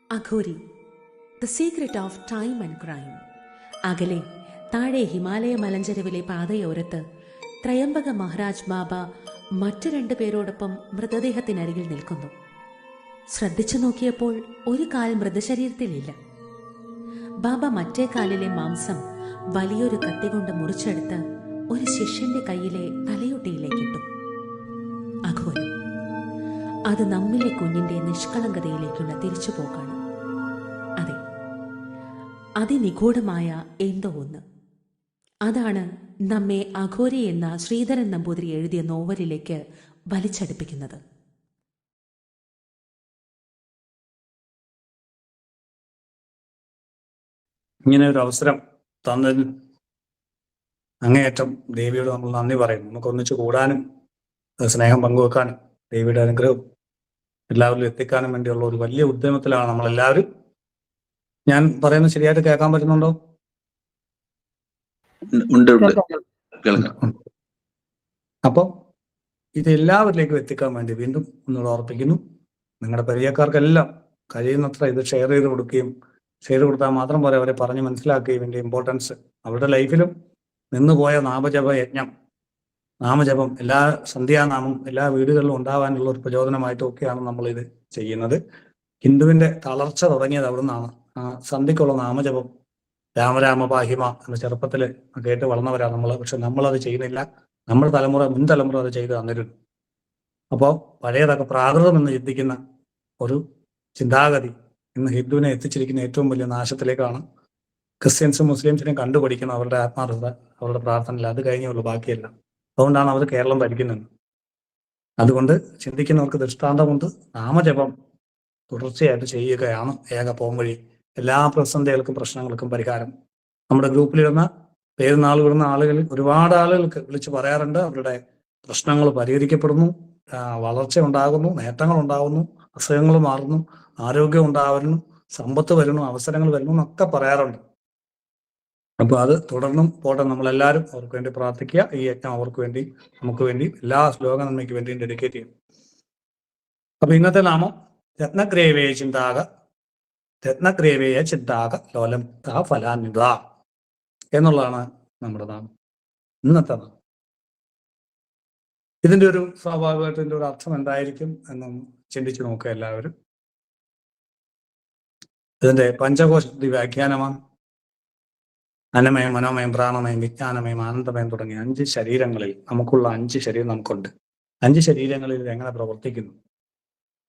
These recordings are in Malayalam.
അഘോരി, the secret of time and crime. അകലെ താഴെ ഹിമാലയ മലഞ്ചെരുവിലെ പാതയോരത്ത് ത്രയംബക മഹാരാജ് ബാബ മറ്റു 2 പേരോടൊപ്പം മൃതദേഹത്തിനരികിൽ നിൽക്കുന്നു. ശ്രദ്ധിച്ചു നോക്കിയപ്പോൾ ഒരു കാൽ മൃതശരീരത്തിലില്ല. ബാബ മറ്റേ കാലിലെ മാംസം വലിയൊരു കത്തി കൊണ്ട് മുറിച്ചെടുത്ത് ഒരു ശിഷ്യന്റെ കയ്യിലെ തലയൊട്ടിയിലേക്കിട്ടു. അഘോരം, അത് നമ്മിലെ കുഞ്ഞിന്റെ നിഷ്കളങ്കതയിലേക്കുള്ള തിരിച്ചുപോക്കാണ്. അതെ, അതിനിഗൂഢമായ എന്തോ ഒന്ന്. അതാണ് നമ്മെ അഘോരി എന്ന ശ്രീധരൻ നമ്പൂതിരി എഴുതിയ നോവലിലേക്ക് വലിച്ചടുപ്പിക്കുന്നത്. ഇങ്ങനെ ഒരു അവസരം തന്നതിന് അങ്ങേയറ്റം ദേവിയോട് നമ്മൾ നന്ദി പറയുന്നു. നമുക്ക് ഒന്നിച്ചു കൂടാനും സ്നേഹം പങ്കുവെക്കാനും ദേവിയുടെ അനുഗ്രഹം എല്ലാവരിലും എത്തിക്കാനും വേണ്ടിയുള്ള ഒരു വലിയ ഉദ്യമത്തിലാണ് നമ്മളെല്ലാവരും. ഞാൻ പറയുന്നത് ശരിയായിട്ട് കേൾക്കാൻ പറ്റുന്നുണ്ടോ? അപ്പോൾ ഇത് എല്ലാവരിലേക്കും എത്തിക്കാൻ വേണ്ടി വീണ്ടും ഒന്നുകൂടെ ഓർപ്പിക്കുന്നു. നിങ്ങളുടെ പരിചയക്കാർക്കെല്ലാം കഴിയുന്നത്ര ഇത് ഷെയർ ചെയ്ത് കൊടുക്കുകയും, ഷെയർ കൊടുത്താൽ മാത്രം പോലെ അവരെ പറഞ്ഞ് മനസ്സിലാക്കുകയും ഇതിൻ്റെ ഇമ്പോർട്ടൻസ് അവരുടെ ലൈഫിലും നിന്നുപോയ നാമജപ യജ്ഞം, നാമജപം, എല്ലാ സന്ധ്യാനാമം എല്ലാ വീടുകളിലും ഉണ്ടാവാനുള്ള ഒരു പ്രചോദനമായിട്ടും ഒക്കെയാണ് നമ്മളിത് ചെയ്യുന്നത്. ഹിന്ദുവിന്റെ തളർച്ച തുടങ്ങിയത് അവിടെ നിന്നാണ്. സന്ധ്യക്കുള്ള നാമജപം, രാമരാമ പാഹിമ എന്ന ചെറുപ്പത്തിൽ കേട്ട് വളർന്നവരാണ് നമ്മൾ. പക്ഷെ നമ്മളത് ചെയ്യുന്നില്ല. നമ്മുടെ തലമുറ, മുൻ തലമുറ അത് ചെയ്ത് തന്നിരുന്നു. അപ്പോൾ പഴയതൊക്കെ പ്രാകൃതം എന്ന് ചിന്തിക്കുന്ന ഒരു ചിന്താഗതി ഇന്ന് ഹിന്ദുവിനെ എത്തിച്ചിരിക്കുന്ന ഏറ്റവും വലിയ നാശത്തിലേക്കാണ്. ക്രിസ്ത്യൻസും മുസ്ലിംസിനെയും കണ്ടുപിടിക്കുന്ന അവരുടെ ആത്മാർത്ഥത, അവരുടെ പ്രാർത്ഥനയിൽ അത് കഴിഞ്ഞുള്ളൂ ബാക്കിയെല്ലാം. അതുകൊണ്ടാണ് അവർ കേരളം ഭരിക്കുന്നത്. അതുകൊണ്ട് ചിന്തിക്കുന്നവർക്ക് ദൃഷ്ടാന്തമുണ്ട്. നാമജപം തുടർച്ചയായിട്ട് ചെയ്യുകയാണ് ഏക പോംവഴി. എല്ലാ പ്രതിസന്ധികൾക്കും പ്രശ്നങ്ങൾക്കും പരിഹാരം. നമ്മുടെ ഗ്രൂപ്പിലിരുന്ന പേരുനാൾ വിടുന്ന ആളുകൾ ഒരുപാട് ആളുകൾക്ക് വിളിച്ച് പറയാറുണ്ട്. അവരുടെ പ്രശ്നങ്ങൾ പരിഹരിക്കപ്പെടുന്നു, വളർച്ച ഉണ്ടാകുന്നു, നേട്ടങ്ങൾ ഉണ്ടാകുന്നു, അസുഖങ്ങൾ മാറുന്നു, ആരോഗ്യം ഉണ്ടാവുന്നു, സമ്പത്ത് വരുന്നു, അവസരങ്ങൾ വരുന്നു എന്നൊക്കെ പറയാറുണ്ട്. അപ്പോൾ അത് തുടർന്നും പോട്ടെ. നമ്മളെല്ലാവരും അവർക്ക് വേണ്ടി പ്രാർത്ഥിക്കുക. ഈ യജ്ഞം അവർക്ക് വേണ്ടി, നമുക്ക് വേണ്ടി, എല്ലാ ലോക നന്മയ്ക്ക് വേണ്ടിയും ഡെഡിക്കേറ്റ് ചെയ്യും. അപ്പൊ ഇന്നത്തെ നാമം രത്നഗ്രേവേയ ചിന്താക, രത്നഗ്രേവേയ ചിന്താക ലോലം ഫലാന്വിത എന്നുള്ളതാണ് നമ്മുടെ നാമം, ഇന്നത്തെ നാമം. ഇതിന്റെ ഒരു സ്വാഭാവികത്തിന്റെ ഒരു അർത്ഥം എന്തായിരിക്കും എന്നൊന്ന് ചിന്തിച്ചു നോക്കുക എല്ലാവരും. ഇതിന്റെ പഞ്ചകോശത്തിന്റെ വ്യാഖ്യാനമാണ്. അന്നമയം, മനോമയം, പ്രാണമയം, വിജ്ഞാനമയം, ആനന്ദമയം തുടങ്ങിയ 5 ശരീരങ്ങളിൽ നമുക്കുള്ള 5 ശരീരം നമുക്കുണ്ട്. 5 ശരീരങ്ങളിൽ ഇത് എങ്ങനെ പ്രവർത്തിക്കുന്നു?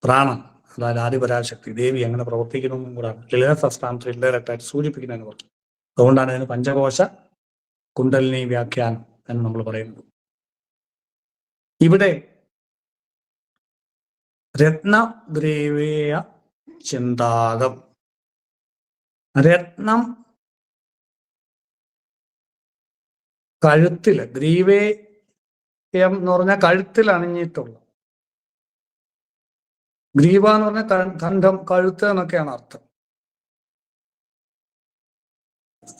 പ്രാണൻ, അതായത് ആദിപരാശക്തി ദേവി എങ്ങനെ പ്രവർത്തിക്കുന്നു എന്നും കൂടാണ് ലളിത സഹസ്രാംശം ഇൻഡയറക്റ്റായിട്ട് സൂചിപ്പിക്കുന്നതെന്ന് പറഞ്ഞു. അതുകൊണ്ടാണ് ഇതിന് പഞ്ചകോശ കുണ്ടലിനി വ്യാഖ്യാനം എന്ന് നമ്മൾ പറയുന്നത്. ഇവിടെ രത്നഗ്രേവേയ ചിന്താകം, രത്നം കഴുത്തില്, ഗ്രീവേയം എന്ന് പറഞ്ഞാൽ കഴുത്തിൽ അണിഞ്ഞിട്ടുള്ള, ഗ്രീവ എന്ന് പറഞ്ഞാൽ കണ്ഠം, കഴുത്ത് എന്നൊക്കെയാണ് അർത്ഥം.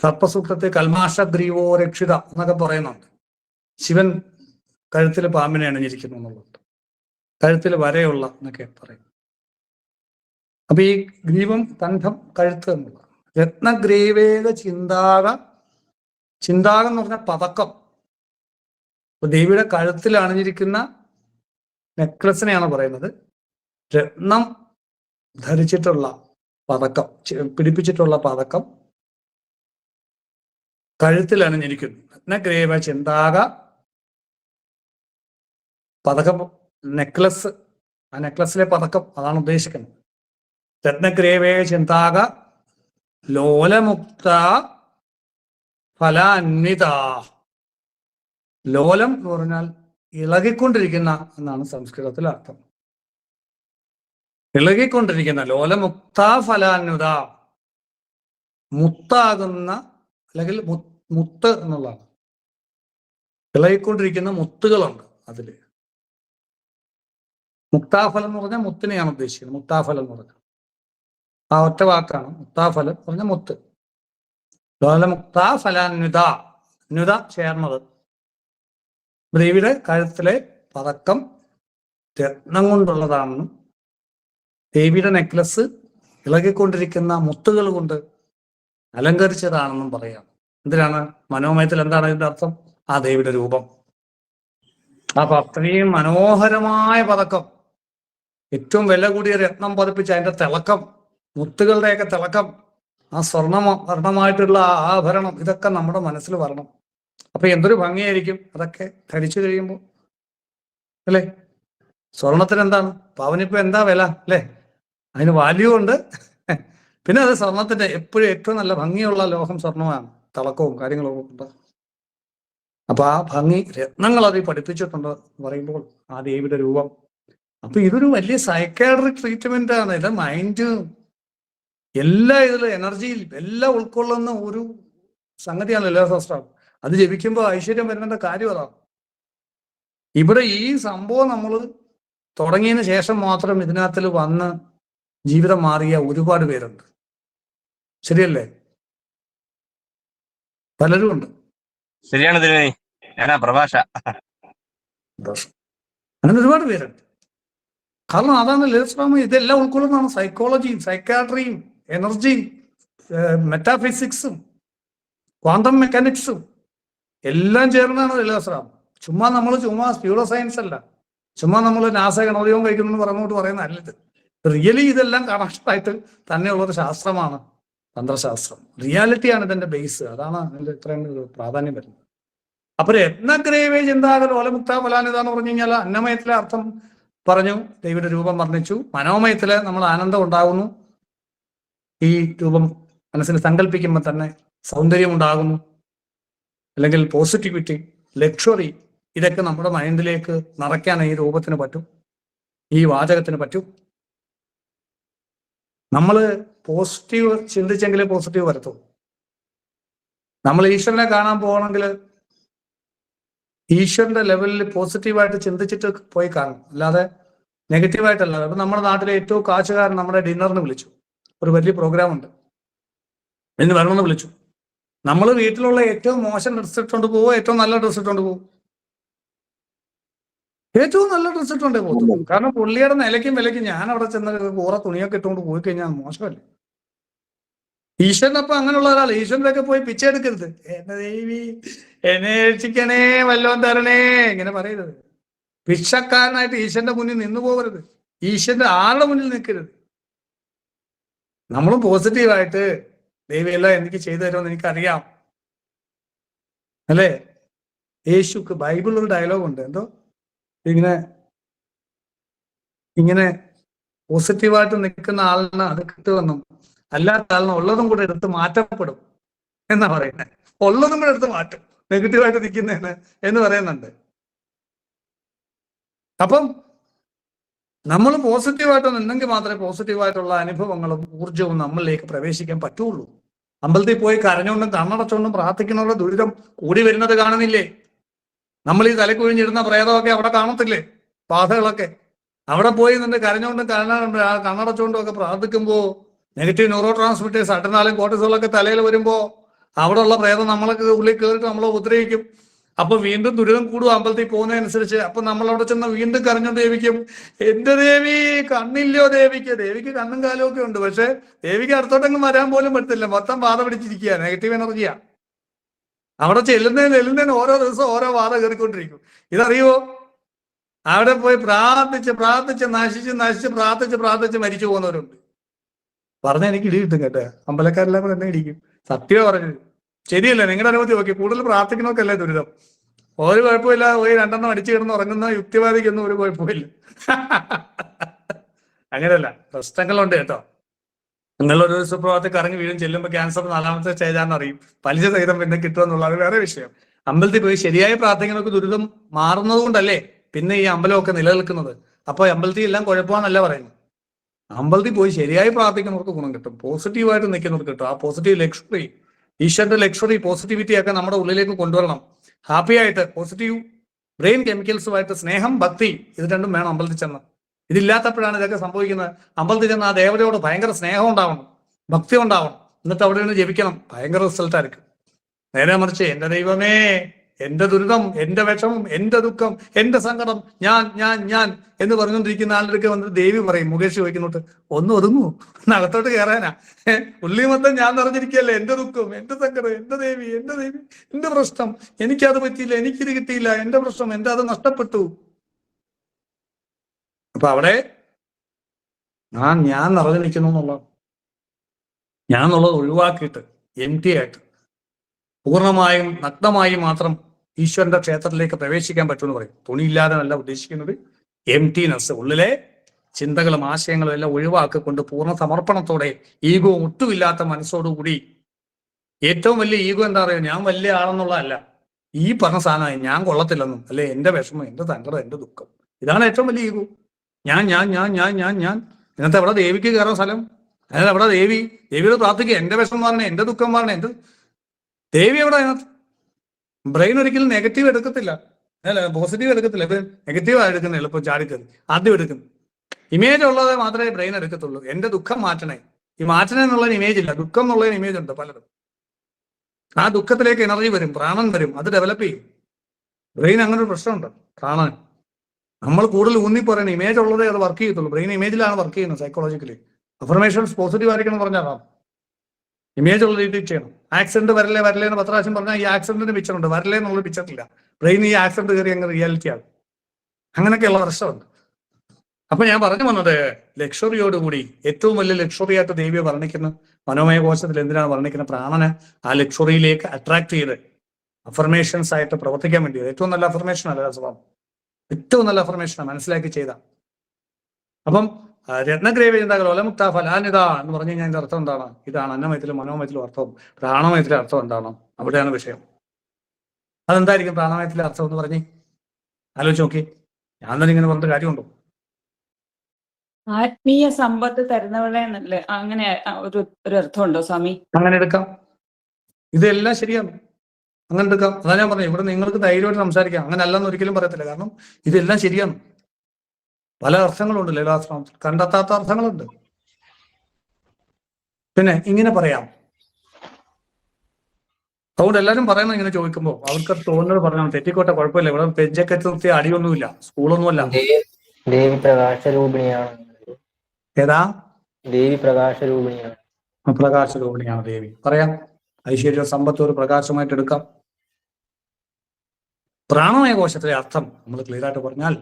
സർപ്പസൂക്തത്തെ കൽമാഷ ഗ്രീവോ രക്ഷിത എന്നൊക്കെ പറയുന്നുണ്ട്. ശിവൻ കഴുത്തിൽ പാമ്പിനെ അണിഞ്ഞിരിക്കുന്നു എന്നുള്ളത്, കഴുത്തിൽ വരയുള്ള എന്നൊക്കെ പറയും. അപ്പൊ ഈ ഗ്രീവം, കണ്ഠം, കഴുത്ത് എന്നുള്ള രത്നഗ്രേവേക ചിന്താക. ചിന്താകം എന്ന് പറഞ്ഞാൽ പതക്കം. അപ്പൊ ദേവിയുടെ കഴുത്തിൽ അണിഞ്ഞിരിക്കുന്ന നെക്ലസിനെയാണ് പറയുന്നത്. രത്നം ധരിച്ചിട്ടുള്ള പതക്കം, പിടിപ്പിച്ചിട്ടുള്ള പതക്കം കഴുത്തിൽ അണിഞ്ഞിരിക്കുന്നു. രത്നഗ്രേവ ചിന്താക, പതക്കം, നെക്ലസ്, ആ നെക്ലസിലെ പതക്കം, അതാണ് ഉദ്ദേശിക്കുന്നത്. രത്നഗ്രേവേ ചിന്താക ലോലമുക്ത ഫലാന്വിത. ലോലം എന്ന് പറഞ്ഞാൽ ഇളകിക്കൊണ്ടിരിക്കുന്ന എന്നാണ് സംസ്കൃതത്തിൽ അർത്ഥം. ഇളകിക്കൊണ്ടിരിക്കുന്ന, ലോലമുക്ത ഫലാന്വിത, മുത്താകുന്ന അല്ലെങ്കിൽ മുത്ത് എന്നുള്ളതാണ്. ഇളകിക്കൊണ്ടിരിക്കുന്ന മുത്തുകളുണ്ട് അതില്. മുക്താഫലം എന്ന് പറഞ്ഞാൽ മുത്തിനെയാണ് ഉദ്ദേശിക്കുന്നത്. മുക്താഫലം എന്ന് പറഞ്ഞാൽ ആ ഒറ്റ വാക്കാണ്. മുക്താഫലം എന്ന് പറഞ്ഞാൽ മുത്ത്. ലോലമുക്ത ഫലാന്വിത, ന്വിത ചേർന്നത്. ദേവിയുടെ കഴുത്തിലെ പതക്കം രത്നം കൊണ്ടുള്ളതാണെന്നും ദേവിയുടെ നെക്ലസ് ഇളകിക്കൊണ്ടിരിക്കുന്ന മുത്തുകൾ കൊണ്ട് അലങ്കരിച്ചതാണെന്നും പറയാം. എന്തിനാണ്? മനോമയത്തിൽ എന്താണ് ഇതിന്റെ അർത്ഥം? ആ ദേവിയുടെ രൂപം. അപ്പൊ അത്രയും മനോഹരമായ പതക്കം, ഏറ്റവും വില കൂടിയ രത്നം പതിപ്പിച്ച് അതിന്റെ തിളക്കം, മുത്തുകളുടെയൊക്കെ തിളക്കം, ആ വർണ്ണമായിട്ടുള്ള ആ ആഭരണം, ഇതൊക്കെ നമ്മുടെ മനസ്സിൽ വരണം. അപ്പൊ എന്തൊരു ഭംഗിയായിരിക്കും അതൊക്കെ ധരിച്ചു കഴിയുമ്പോൾ, അല്ലേ? സ്വർണത്തിന് എന്താണ്? പവനിപ്പോ എന്താ വില, അല്ലേ? അതിന് വാല്യൂ ഉണ്ട്. പിന്നെ അത് സ്വർണത്തിന്റെ എപ്പോഴും ഏറ്റവും നല്ല ഭംഗിയുള്ള ലോഹം സ്വർണമാണ്, തിളക്കവും കാര്യങ്ങളും ഉണ്ട്. അപ്പൊ ആ ഭംഗി രത്നങ്ങൾ അതിൽ പഠിപ്പിച്ചിട്ടുണ്ട് എന്ന് പറയുമ്പോൾ ആ ദേവിയുടെ രൂപം. അപ്പൊ ഇതൊരു വലിയ സൈക്കാട്രിക് ട്രീറ്റ്മെന്റ് ആണ്. ഇത് മൈൻഡ് എല്ലാ ഇതിലും എനർജിയിൽ എല്ലാം ഉൾക്കൊള്ളുന്ന ഒരു സംഗതിയാണ് ലളിതാസഹസ്രം. അത് ജപിക്കുമ്പോൾ ഐശ്വര്യം വരുന്നതിന്റെ കാര്യം അതാണ്. ഇവിടെ ഈ സംഭവം നമ്മൾ തുടങ്ങിയതിന് ശേഷം മാത്രം ഇതിനകത്തിൽ വന്ന് ജീവിതം മാറിയ ഒരുപാട് പേരുണ്ട്. ശരിയല്ലേ? പലരും ഉണ്ട്. ശരിയാണ് തിരുമേനി. ഞാനാ പ്രഭാഷ. അങ്ങനെ ഒരുപാട് പേരുണ്ട്. കാരണം അതാണ് ലളിതസ്വാമി ഇതെല്ലാം ഉൾക്കൊള്ളുന്നതാണ്. സൈക്കോളജിയും സൈക്കാട്രിയും എനർജിയും മെറ്റാഫിസിക്സും ക്വാണ്ടം മെക്കാനിക്സും എല്ലാം ചേർന്നാണ് ലളിതസ്വാമി. ചുമ്മാ സ്പ്യൂഡോ സയൻസ് അല്ല, ചുമ്മാ നമ്മൾ നാസ ഗണോദയം കഴിക്കുന്നു പറഞ്ഞുകൊണ്ട് പറയുന്നതല്ല. ഇത് റിയലി ഇതെല്ലാം കണക്ഷനായിട്ട് തന്നെയുള്ളൊരു ശാസ്ത്രമാണ് തന്ത്രശാസ്ത്രം. റിയാലിറ്റിയാണ് ഇതിന്റെ ബേസ്. അതാണ് അതിന്റെ ഇത്രയും പ്രാധാന്യം വരുന്നത്. അപ്പൊ രത്നഗ്രേവേ ചിന്താകൽ ഓലമുക്ത ഫലാനിതാന്ന് പറഞ്ഞു കഴിഞ്ഞാൽ അന്നമയത്തിലെ അർത്ഥം പറഞ്ഞു, ദൈവയുടെ രൂപം വർണ്ണിച്ചു. മനോമയത്തില് നമ്മൾ ആനന്ദം ഉണ്ടാകുന്നു. ഈ രൂപം മനസ്സിൽ സങ്കല്പിക്കുമ്പോൾ തന്നെ സൗന്ദര്യം ഉണ്ടാകുന്നു, അല്ലെങ്കിൽ പോസിറ്റിവിറ്റി, ലക്ഷറി, ഇതൊക്കെ നമ്മുടെ മൈൻഡിലേക്ക് നിറയ്ക്കാൻ ഈ രൂപത്തിന് പറ്റും, ഈ വാചകത്തിന് പറ്റും. നമ്മൾ പോസിറ്റീവ് ചിന്തിച്ചെങ്കിലേ പോസിറ്റീവ് വരത്തുള്ളൂ. നമ്മൾ ഈശ്വരനെ കാണാൻ പോകണമെങ്കിൽ ഈശ്വരന്റെ ലെവലിൽ പോസിറ്റീവായിട്ട് ചിന്തിച്ചിട്ട് പോയി കാണും, അല്ലാതെ നെഗറ്റീവായിട്ടല്ല. അപ്പൊ നമ്മുടെ നാട്ടിലെ ഏറ്റവും കാശുകാരൻ നമ്മുടെ ഡിന്നറിന് വിളിച്ചു, ഒരു വലിയ പ്രോഗ്രാം ഉണ്ട് എന്ന് വരണമെന്ന് വിളിച്ചു. നമ്മൾ വീട്ടിലുള്ള ഏറ്റവും മോശം ഡ്രസ് ഇട്ടുകൊണ്ട് പോവോ, ഏറ്റവും നല്ല ഡ്രസ് ഇട്ടുകൊണ്ട് പോകും? ഏറ്റവും നല്ല ഡ്രസ് ഇട്ടുകൊണ്ടേ പോകും. കാരണം പുള്ളിയുടെ നിലയ്ക്കും വിലയ്ക്കും ഞാൻ അവിടെ ചെന്ന് കൂറ തുണിയൊക്കെ ഇട്ടുകൊണ്ട് പോയി കഴിഞ്ഞാൽ മോശമല്ലേ? ഈശ്വരനപ്പൊ അങ്ങനെയുള്ള ഒരാൾ ഈശ്വരനൊക്കെ പോയി പിച്ചെടുക്കരുത്. എന്നെ ദേവി എന്നെ രക്ഷിക്കണേ, വല്ലോം തരണേ, ഇങ്ങനെ പറയരുത്. ഭിക്ഷക്കാരനായിട്ട് ഈശ്വരന്റെ മുന്നിൽ നിന്നു പോകരുത്, ഈശ്വരന്റെ ആളുടെ മുന്നിൽ നിൽക്കരുത്. നമ്മളും പോസിറ്റീവായിട്ട് ദേവിയെല്ലാം എനിക്ക് ചെയ്തു തരുമെന്ന് എനിക്കറിയാം, അല്ലേ? യേശുക്ക് ബൈബിളിലൊരു ഡയലോഗുണ്ട്, എന്തോ ഇങ്ങനെ പോസിറ്റീവായിട്ട് നിൽക്കുന്ന ആളിന് അത് കിട്ടുമെന്നും അല്ലാത്ത ആളിന് ഉള്ളതും കൂടെ എടുത്ത് മാറ്റപ്പെടും എന്നാ പറയുന്നത്. ഉള്ളതും കൂടെ എടുത്ത് മാറ്റും നെഗറ്റീവായിട്ട് നിൽക്കുന്നതിന് എന്ന് പറയുന്നുണ്ട്. അപ്പം നമ്മൾ പോസിറ്റീവായിട്ട് നിന്നെങ്കിൽ മാത്രമേ പോസിറ്റീവായിട്ടുള്ള അനുഭവങ്ങളും ഊർജവും നമ്മളിലേക്ക് പ്രവേശിക്കാൻ പറ്റുള്ളൂ. അമ്പലത്തിൽ പോയി കരഞ്ഞുകൊണ്ടും കണ്ണടച്ചുകൊണ്ടും പ്രാർത്ഥിക്കുന്നവരുടെ ദുരിതം കൂടി വരുന്നത് കാണുന്നില്ലേ? നമ്മൾ ഈ തലക്കുഴിഞ്ഞിരുന്ന പ്രേതമൊക്കെ അവിടെ കാണത്തില്ലേ, ബാധകളൊക്കെ? അവിടെ പോയി നിന്ന് കരഞ്ഞുകൊണ്ടും കണ്ണടച്ചുകൊണ്ടും ഒക്കെ പ്രാർത്ഥിക്കുമ്പോൾ നെഗറ്റീവ് ന്യൂറോ ട്രാൻസ്മിറ്റേഴ്സ് അഡ്രിനാലിൻ കോർട്ടിസോളൊക്കെ തലയിൽ വരുമ്പോൾ അവിടെ ഉള്ള പ്രേതം നമ്മളൊക്കെ ഉള്ളിൽ കയറിയിട്ട് നമ്മളെ ഉപദ്രവിക്കും. അപ്പൊ വീണ്ടും ദുരിതം കൂടും അമ്പലത്തിൽ പോകുന്നതനുസരിച്ച്. അപ്പൊ നമ്മളവിടെ ചെന്ന് വീണ്ടും കരഞ്ഞോണ്ട് ദേവിക്കും, എന്റെ ദേവി കണ്ണില്ലോ ദേവിക്ക് കണ്ണും കാലും ഒക്കെ ഉണ്ട്, പക്ഷെ ദേവിക്ക് അടുത്തോട്ടെങ്കിലും വരാൻ പോലും പറ്റത്തില്ല, മൊത്തം ബാധ പിടിച്ചിരിക്കുക, നെഗറ്റീവ് എനർജിയാ. അവിടെ ചെല്ലുന്നതിന് ഓരോ ദിവസം ഓരോ ബാധ കയറിക്കൊണ്ടിരിക്കും. ഇതറിയോ? അവിടെ പോയി പ്രാർത്ഥിച്ച് നശിച്ച് മരിച്ചു പോകുന്നവരുണ്ട്. പറഞ്ഞ എനിക്ക് ഇടി കിട്ടും കേട്ടോ, അമ്പലക്കാരെല്ലാം കൂടെ എന്നെ ഇടിക്കും. സത്യം പറഞ്ഞത് ശരിയല്ല, നിങ്ങളുടെ അനുമതി നോക്കി. കൂടുതൽ പ്രാർത്ഥിക്കുന്നവർക്കല്ലേ ദുരിതം. ഒരു കുഴപ്പമില്ല, പോയി 2 അടിച്ചു കിടന്ന് ഉറങ്ങുന്ന യുക്തിവാദിക്കൊന്നും ഒരു കുഴപ്പമില്ല. അങ്ങനെയല്ല, പ്രശ്നങ്ങളുണ്ട് കേട്ടോ. നിങ്ങളൊരു സുപ്രഭാതത്തിൽ കറങ്ങി വീഴും, ചെല്ലുമ്പോൾ ക്യാൻസർ 4ാമത്തെ സ്റ്റേജാന്ന് അറിയും, പലിശ സഹിതം പിന്നെ കിട്ടുമെന്നുള്ള അത് വേറെ വിഷയം. അമ്പലത്തിൽ പോയി ശരിയായി പ്രാർത്ഥിക്കുന്നവർക്ക് ദുരിതം മാറുന്നത് കൊണ്ടല്ലേ പിന്നെ ഈ അമ്പലമൊക്കെ നിലനിൽക്കുന്നത്. അപ്പൊ അമ്പലത്തിൽ എല്ലാം കുഴപ്പമാണെന്നല്ല പറയുന്നത്. അമ്പലത്തിൽ പോയി ശരിയായി പ്രാർത്ഥിക്കുന്നവർക്ക് ഗുണം കിട്ടും, പോസിറ്റീവായിട്ട് നിൽക്കുന്നവർക്ക് കിട്ടും. ആ പോസിറ്റീവ് ലക്ഷറി, ഈശ്വരന്റെ ലക്ഷറി, പോസിറ്റിവിറ്റി ഒക്കെ നമ്മുടെ ഉള്ളിലേക്ക് കൊണ്ടുവരണം. ഹാപ്പി ആയിട്ട് പോസിറ്റീവ് ബ്രെയിൻ കെമിക്കൽസുമായിട്ട് സ്നേഹം, ഭക്തി, ഇത് രണ്ടും വേണം അമ്പലത്തിൽ ചെന്ന്. ഇതില്ലാത്തപ്പോഴാണ് ഇതൊക്കെ സംഭവിക്കുന്നത്. അമ്പലത്തിൽ ചെന്ന് ആ ദേവതയോട് ഭയങ്കര സ്നേഹം ഉണ്ടാവണം, ഭക്തി ഉണ്ടാവണം, എന്നിട്ട് അവിടെ നിന്ന് ജപിക്കണം, ഭയങ്കര റിസൾട്ട് ആയിരിക്കും. നേരെ മറിച്ച് എന്റെ ദൈവമേ എന്റെ ദുരിതം, എന്റെ വിഷമം, എന്റെ ദുഃഖം, എന്റെ സങ്കടം, ഞാൻ എന്ന് പറഞ്ഞുകൊണ്ടിരിക്കുന്ന ആളുകൾക്ക് വന്നിട്ട് ദേവി പറയും, മുകേഷ് ചോദിക്കുന്നോട്ട് ഒന്ന് ഒതുങ്ങൂ, അകത്തോട്ട് കയറാനാ. ഉള്ളി മൊത്തം ഞാൻ നിറഞ്ഞിരിക്കുകയല്ലേ, എന്റെ ദുഃഖം, എന്റെ സങ്കടം, എന്റെ ദേവി, എന്റെ പ്രശ്നം, എനിക്കത് പറ്റിയില്ല, എനിക്കിത് കിട്ടിയില്ല, എന്റെ പ്രശ്നം, എന്റെ അത് നഷ്ടപ്പെട്ടു. അപ്പൊ അവിടെ ഞാൻ നിറഞ്ഞു നിൽക്കുന്നു എന്നുള്ളത്, ഞാൻ എന്നുള്ളത് ഒഴിവാക്കിയിട്ട് എംപ്റ്റി ആയിട്ട് പൂർണ്ണമായും നഗ്നമായും മാത്രം ഈശ്വരന്റെ ക്ഷേത്രത്തിലേക്ക് പ്രവേശിക്കാൻ പറ്റുമെന്ന് പറയും. തുണിയില്ലാതെ അല്ല ഉദ്ദേശിക്കുന്നത്, എംപ്റ്റിനെസ്, ഉള്ളിലെ ചിന്തകളും ആശയങ്ങളും എല്ലാം ഒഴിവാക്കിക്കൊണ്ട് പൂർണ്ണ സമർപ്പണത്തോടെ ഈഗോ ഒട്ടുമില്ലാത്ത മനസ്സോടുകൂടി. ഏറ്റവും വലിയ ഈഗോ എന്താ പറയുക, ഞാൻ വലിയ ആളെന്നുള്ളതല്ല, ഈ പറഞ്ഞ സാധനമായി ഞാൻ കൊള്ളത്തില്ലെന്നും, അല്ലെ എന്റെ വിഷമം, എന്റെ സങ്കടം, എന്റെ ദുഃഖം, ഇതാണ് ഏറ്റവും വലിയ ഈഗോ. ഞാൻ ഇതിനകത്ത് എവിടെ ദേവിക്ക് കയറാൻ സ്ഥലം? അതിനകത്ത് എവിടെ ദേവിയോട് പ്രാർത്ഥിക്കുക, എന്റെ വിഷമം പറഞ്ഞേ, എന്റെ ദുഃഖം പറഞ്ഞേ, ദേവി എവിടെ? അതിനകത്ത് ബ്രെയിൻ ഒരിക്കലും നെഗറ്റീവ് എടുക്കത്തില്ല, അല്ല പോസിറ്റീവ് എടുക്കത്തില്ല. ഇപ്പൊ നെഗറ്റീവാണ് എടുക്കുന്നത്, എളുപ്പം ചാടിക്കറി ആദ്യം എടുക്കുന്നു. ഇമേജ് ഉള്ളത് മാത്രമേ ബ്രെയിൻ എടുക്കത്തുള്ളൂ. എന്റെ ദുഃഖം മാറ്റണേ, ഈ മാറ്റണേ എന്നുള്ളതിന് ഇമേജ് ഇല്ല, ദുഃഖം എന്നുള്ളതിന് ഇമേജ് ഉണ്ട് പലതും. ആ ദുഃഖത്തിലേക്ക് എനർജി വരും, പ്രാണൻ വരും, അത് ഡെവലപ്പ് ചെയ്യും. ബ്രെയിൻ അങ്ങനെ ഒരു പ്രശ്നമുണ്ട്, പ്രാണൻ. നമ്മൾ കൂടുതൽ ഊന്നി പറയുന്ന ഇമേജ് ഉള്ളതേ അത് വർക്ക് ചെയ്യത്തുള്ളൂ. ബ്രെയിൻ ഇമേജിലാണ് വർക്ക് ചെയ്യുന്നത് സൈക്കോളജിക്കലി. അഫർമേഷൻസ് പോസിറ്റീവ് ആയിരിക്കണം എന്ന് പറഞ്ഞാൽ ഇമേജ് ഉള്ള രീതിയിൽ ചെയ്യണം. ആക്സിഡന്റ് വരല്ലേ എന്ന് 10 പ്രാവശ്യം പറഞ്ഞാൽ ഈ ആക്സിഡന്റിന് പിക്ചർ ഉണ്ട്, വരല്ലേ എന്നുള്ള പിക്ചർ ഇല്ല. ബ്രെയിൻ ഈ ആക്സിഡന്റ് കയറി അങ്ങ് റിയാലിറ്റി ആകും. അങ്ങനെയൊക്കെയുള്ള പ്രശ്നമുണ്ട്. അപ്പൊ ഞാൻ പറഞ്ഞു വന്നത്, ലക്ഷറിയോടുകൂടി ഏറ്റവും വലിയ ലക്ഷറി ആയിട്ട് ദേവിയെ വർണ്ണിക്കുന്ന മനോമയ കോശത്തിൽ എന്തിനാണ് വർണ്ണിക്കുന്ന? പ്രാണന് ആ ലക്ഷറിയിലേക്ക് അട്രാക്ട് ചെയ്ത് അഫർമേഷൻസ് ആയിട്ട് പ്രവർത്തിക്കാൻ വേണ്ടി. ഏറ്റവും നല്ല അഫർമേഷൻ അല്ല സ്വഭാവം, ഏറ്റവും നല്ല അഫർമേഷനാണ് മനസ്സിലാക്കി ചെയ്ത. അപ്പം രത്നഗ്രേവി ചിന്താകൾ ഒലമുക്ത ഫലാനിത എന്ന് പറഞ്ഞു കഴിഞ്ഞാൽ അതിന്റെ അർത്ഥം എന്താണ്? ഇതാണ് അന്നമയത്തിലും മനോമയത്തിലും അർത്ഥം. പ്രാണമയത്തിലെ അർത്ഥം എന്താണ്? അവിടെയാണ് വിഷയം. അതെന്തായിരിക്കും പ്രാണമയത്തിലെ അർത്ഥം എന്ന് പറഞ്ഞ് ആലോചിച്ച് നോക്കി. ഞാൻ തന്നെ ഇങ്ങനെ പറഞ്ഞ കാര്യമുണ്ടോ? ആത്മീയ സമ്പത്ത് തരുന്നവളെ എന്നല്ലേ, അങ്ങനെ ഒരു അർത്ഥമുണ്ടോ സ്വാമി? അങ്ങനെ എടുക്കാം, ഇതെല്ലാം ശരിയാണ്, അങ്ങനെ എടുക്കാം. അതാ ഞാൻ പറഞ്ഞു, ഇവിടെ നിങ്ങൾക്ക് ധൈര്യമായിട്ട് സംസാരിക്കാം, അങ്ങനെ അല്ലെന്ന് ഒരിക്കലും പറയത്തില്ല. കാരണം ഇതെല്ലാം ശരിയാണ്. പല അർത്ഥങ്ങളുണ്ട് ലളിതാശ്രമത്തിൽ, കണ്ടെത്താത്ത അർത്ഥങ്ങളുണ്ട്. പിന്നെ ഇങ്ങനെ പറയാം. അതുകൊണ്ട് എല്ലാവരും പറയുന്നത് ഇങ്ങനെ ചോദിക്കുമ്പോൾ അവർക്ക് തോന്നുന്നത് പറഞ്ഞാൽ തെറ്റിക്കോട്ടെ, കുഴപ്പമില്ല. ഇവിടെ പെഞ്ചൊക്കെ നിർത്തിയ അടിയൊന്നുമില്ല, സ്കൂളൊന്നുമല്ല. ദേവി പ്രകാശരൂപിണിയാണ്. ഏതാ? ദേവി പ്രകാശരൂപിണിയാണ്. പ്രകാശരൂപിണിയാണ് ദേവി. പറയാം, ഐശ്വര്യ സമ്പത്ത് ഒരു പ്രകാശമായിട്ട് എടുക്കാം. പ്രാണമയ കോശത്തിലെ അർത്ഥം നമ്മൾ ക്ലിയർ ആയിട്ട് പറഞ്ഞാൽ,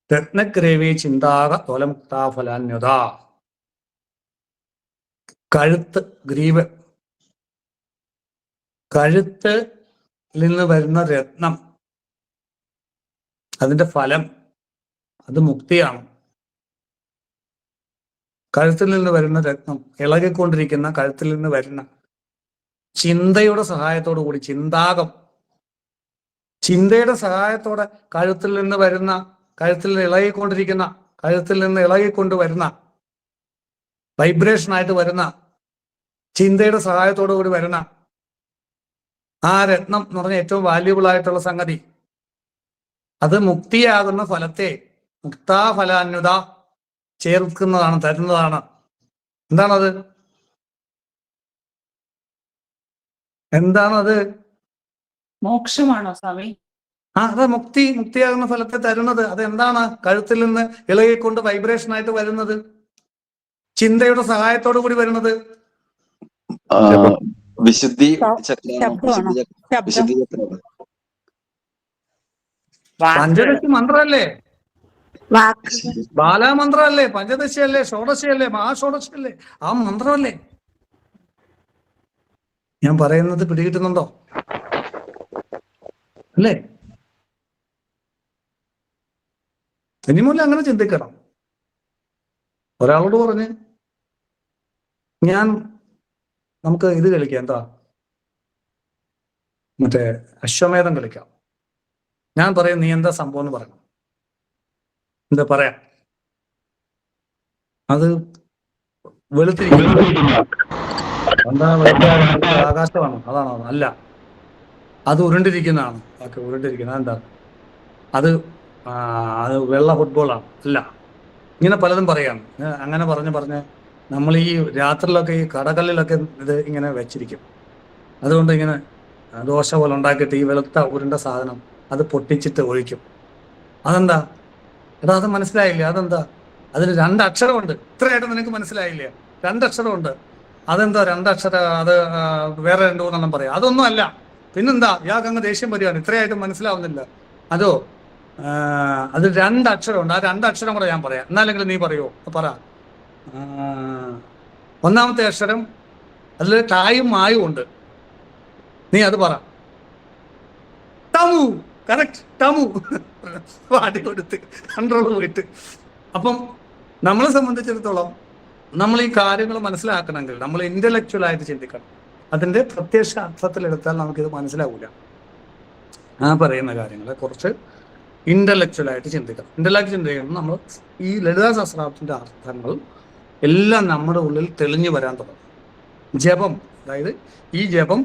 രത്നഗ്രേവി ചിന്താക തോലമുക്താഫലാന്യത. കഴുത്ത്, ഗ്രീവ്, കഴുത്ത് നിന്ന് വരുന്ന രത്നം, അതിന്റെ ഫലം അത് മുക്തിയാണ്. കഴുത്തിൽ നിന്ന് വരുന്ന രത്നം, ഇളകിക്കൊണ്ടിരിക്കുന്ന കഴുത്തിൽ നിന്ന് വരുന്ന ചിന്തയുടെ സഹായത്തോടു കൂടി, ചിന്താകം, ചിന്തയുടെ സഹായത്തോടെ കഴുത്തിൽ നിന്ന് വരുന്ന, കഴുത്തിൽ ഇളകിക്കൊണ്ടിരിക്കുന്ന, കഴുത്തിൽ നിന്ന് ഇളകിക്കൊണ്ട് വരുന്ന, വൈബ്രേഷൻ ആയിട്ട് വരുന്ന, ചിന്തയുടെ സഹായത്തോടു കൂടി വരുന്ന ആ രത്നം എന്ന് പറഞ്ഞ ഏറ്റവും വാല്യുബിൾ ആയിട്ടുള്ള സംഗതി, അത് മുക്തിയാകുന്ന ഫലത്തെ, മുക്താഫലാന്യുത, ചേർക്കുന്നതാണ്, തരുന്നതാണ്. എന്താണത്? എന്താണത്? മോക്ഷമാണോ സ്വാമി? അത് മുക്തിയാകുന്ന ഫലത്തെ തരുന്നത്. അതെന്താണ്? കഴുത്തിൽ നിന്ന് ഇളകിക്കൊണ്ട് വൈബ്രേഷൻ ആയിട്ട് വരുന്നത്, ചിന്തയുടെ സഹായത്തോടു കൂടി വരുന്നത്. വിശുദ്ധി പഞ്ചദശി മന്ത്രല്ലേ? ബാലാമന്ത്രല്ലേ? പഞ്ചദശയല്ലേ? ഷോഡശയല്ലേ? മഹാഷോഡശയല്ലേ? ആ മന്ത്രമല്ലേ? ഞാൻ പറയുന്നത് പിടികിട്ടുന്നുണ്ടോ? അല്ലേ? ഇനിമൂലം അങ്ങനെ ചിന്തിക്കണം. ഒരാളോട് പറഞ്ഞ് നമുക്ക് ഇത് കളിക്കാം, എന്താ മറ്റേ അശ്വമേധം കളിക്കാം. ഞാൻ പറയും, നീ എന്താ സംഭവം എന്ന് പറയണം. എന്താ പറയാം? അത് വെളുത്തിരിക്കുന്നു. എന്താ ആകാശമാണ്? അതാണോ? അല്ല, അത് ഉരുണ്ടിരിക്കുന്നതാണ്. ഉരുണ്ടിരിക്കുന്നത് എന്താ? അത് വെള്ള ഫുട്ബോളാണ്. അല്ല, ഇങ്ങനെ പലതും പറയാണ്. അങ്ങനെ പറഞ്ഞ് നമ്മൾ ഈ രാത്രിയിലൊക്കെ ഈ കടകളിലൊക്കെ ഇത് ഇങ്ങനെ വെച്ചിരിക്കും. അതുകൊണ്ട് ഇങ്ങനെ ദോശ പോലെ ഉണ്ടാക്കിയിട്ട് ഈ വെളുത്ത ഉരുണ്ട സാധനം അത് പൊട്ടിച്ചിട്ട് ഒഴിക്കും. അതെന്താ? എടാ അത് മനസ്സിലായില്ലേ? അതെന്താ? അതിന് 2 അക്ഷരമുണ്ട്. ഇത്രയായിട്ട് നിനക്ക് മനസ്സിലായില്ലേ? 2 അക്ഷരമുണ്ട്. അതെന്താ 2 അക്ഷരം? അത് വേറെ 2-3 പറയാം. അതൊന്നും അല്ല. പിന്നെന്താ? ഇയാൾക്ക് അങ്ങ് ദേഷ്യം വരികയാണ്. ഇത്രയായിട്ട് മനസ്സിലാവുന്നില്ല. അതോ അത് 2 അക്ഷരമുണ്ട്. ആ 2 അക്ഷരം കൂടെ ഞാൻ പറയാം, എന്നാലെങ്കിലും നീ പറയുമോ? പറ. ഒന്നാമത്തെ അക്ഷരം അതിൽ ടായും മായും ഉണ്ട്. നീ അത് പറ. ടമു. കറക്റ്റ്, ടമു. പാടി കൊടുത്ത് കൺട്രോൾ പോയിട്ട്. അപ്പം നമ്മളെ സംബന്ധിച്ചിടത്തോളം നമ്മൾ ഈ കാര്യങ്ങൾ മനസ്സിലാക്കണമെങ്കിൽ നമ്മൾ ഇന്റലക്ച്വൽ ആയിട്ട് ചിന്തിക്കണം. അതിന്റെ പ്രത്യക്ഷ അർത്ഥത്തിലെടുത്താൽ നമുക്കിത് മനസ്സിലാവില്ല. ആ പറയുന്ന കാര്യങ്ങളെ കുറച്ച് ഇന്റലക്ച്വൽ ആയിട്ട് ചിന്തിക്കണം. ഇന്റലക്ച്വൽ ചിന്തിക്കണം. നമ്മൾ ഈ ലളിതാ സഹസ്രാബ്ദത്തിന്റെ അർത്ഥങ്ങൾ എല്ലാം നമ്മുടെ ഉള്ളിൽ തെളിഞ്ഞു വരാൻ തുടങ്ങും. ജപം, അതായത് ഈ ജപം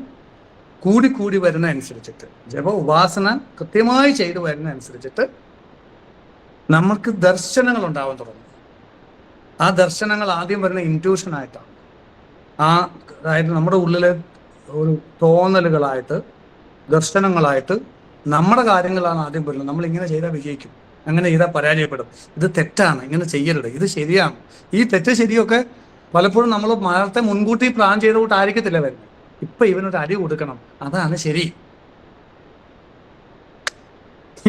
കൂടി വരുന്ന അനുസരിച്ചിട്ട്, ജപ ഉപാസന കൃത്യമായി ചെയ്തു വരുന്ന അനുസരിച്ചിട്ട് നമുക്ക് ദർശനങ്ങൾ ഉണ്ടാവാൻ തുടങ്ങും. ആ ദർശനങ്ങൾ ആദ്യം വരുന്ന ഇൻറ്റ്യൂഷനായിട്ടാണ്. അതായത് നമ്മുടെ ഉള്ളിലെ ഒരു തോന്നലുകളായിട്ട്, ദർശനങ്ങളായിട്ട് നമ്മുടെ കാര്യങ്ങളാണ് ആദ്യം വരുന്നത്. നമ്മൾ ഇങ്ങനെ ചെയ്താൽ വിജയിക്കും, അങ്ങനെ ചെയ്താൽ പരാജയപ്പെടും, ഇത് തെറ്റാണ്, ഇങ്ങനെ ചെയ്യരുത്, ഇത് ശരിയാണ്. ഈ തെറ്റ് ശരിയൊക്കെ പലപ്പോഴും നമ്മൾ നേരത്തെ മുൻകൂട്ടി പ്ലാൻ ചെയ്തുകൊണ്ടായിരിക്കത്തില്ല വരുന്നത്. ഇപ്പൊ ഇവനൊരു അടി കൊടുക്കണം, അതാണ് ശരി.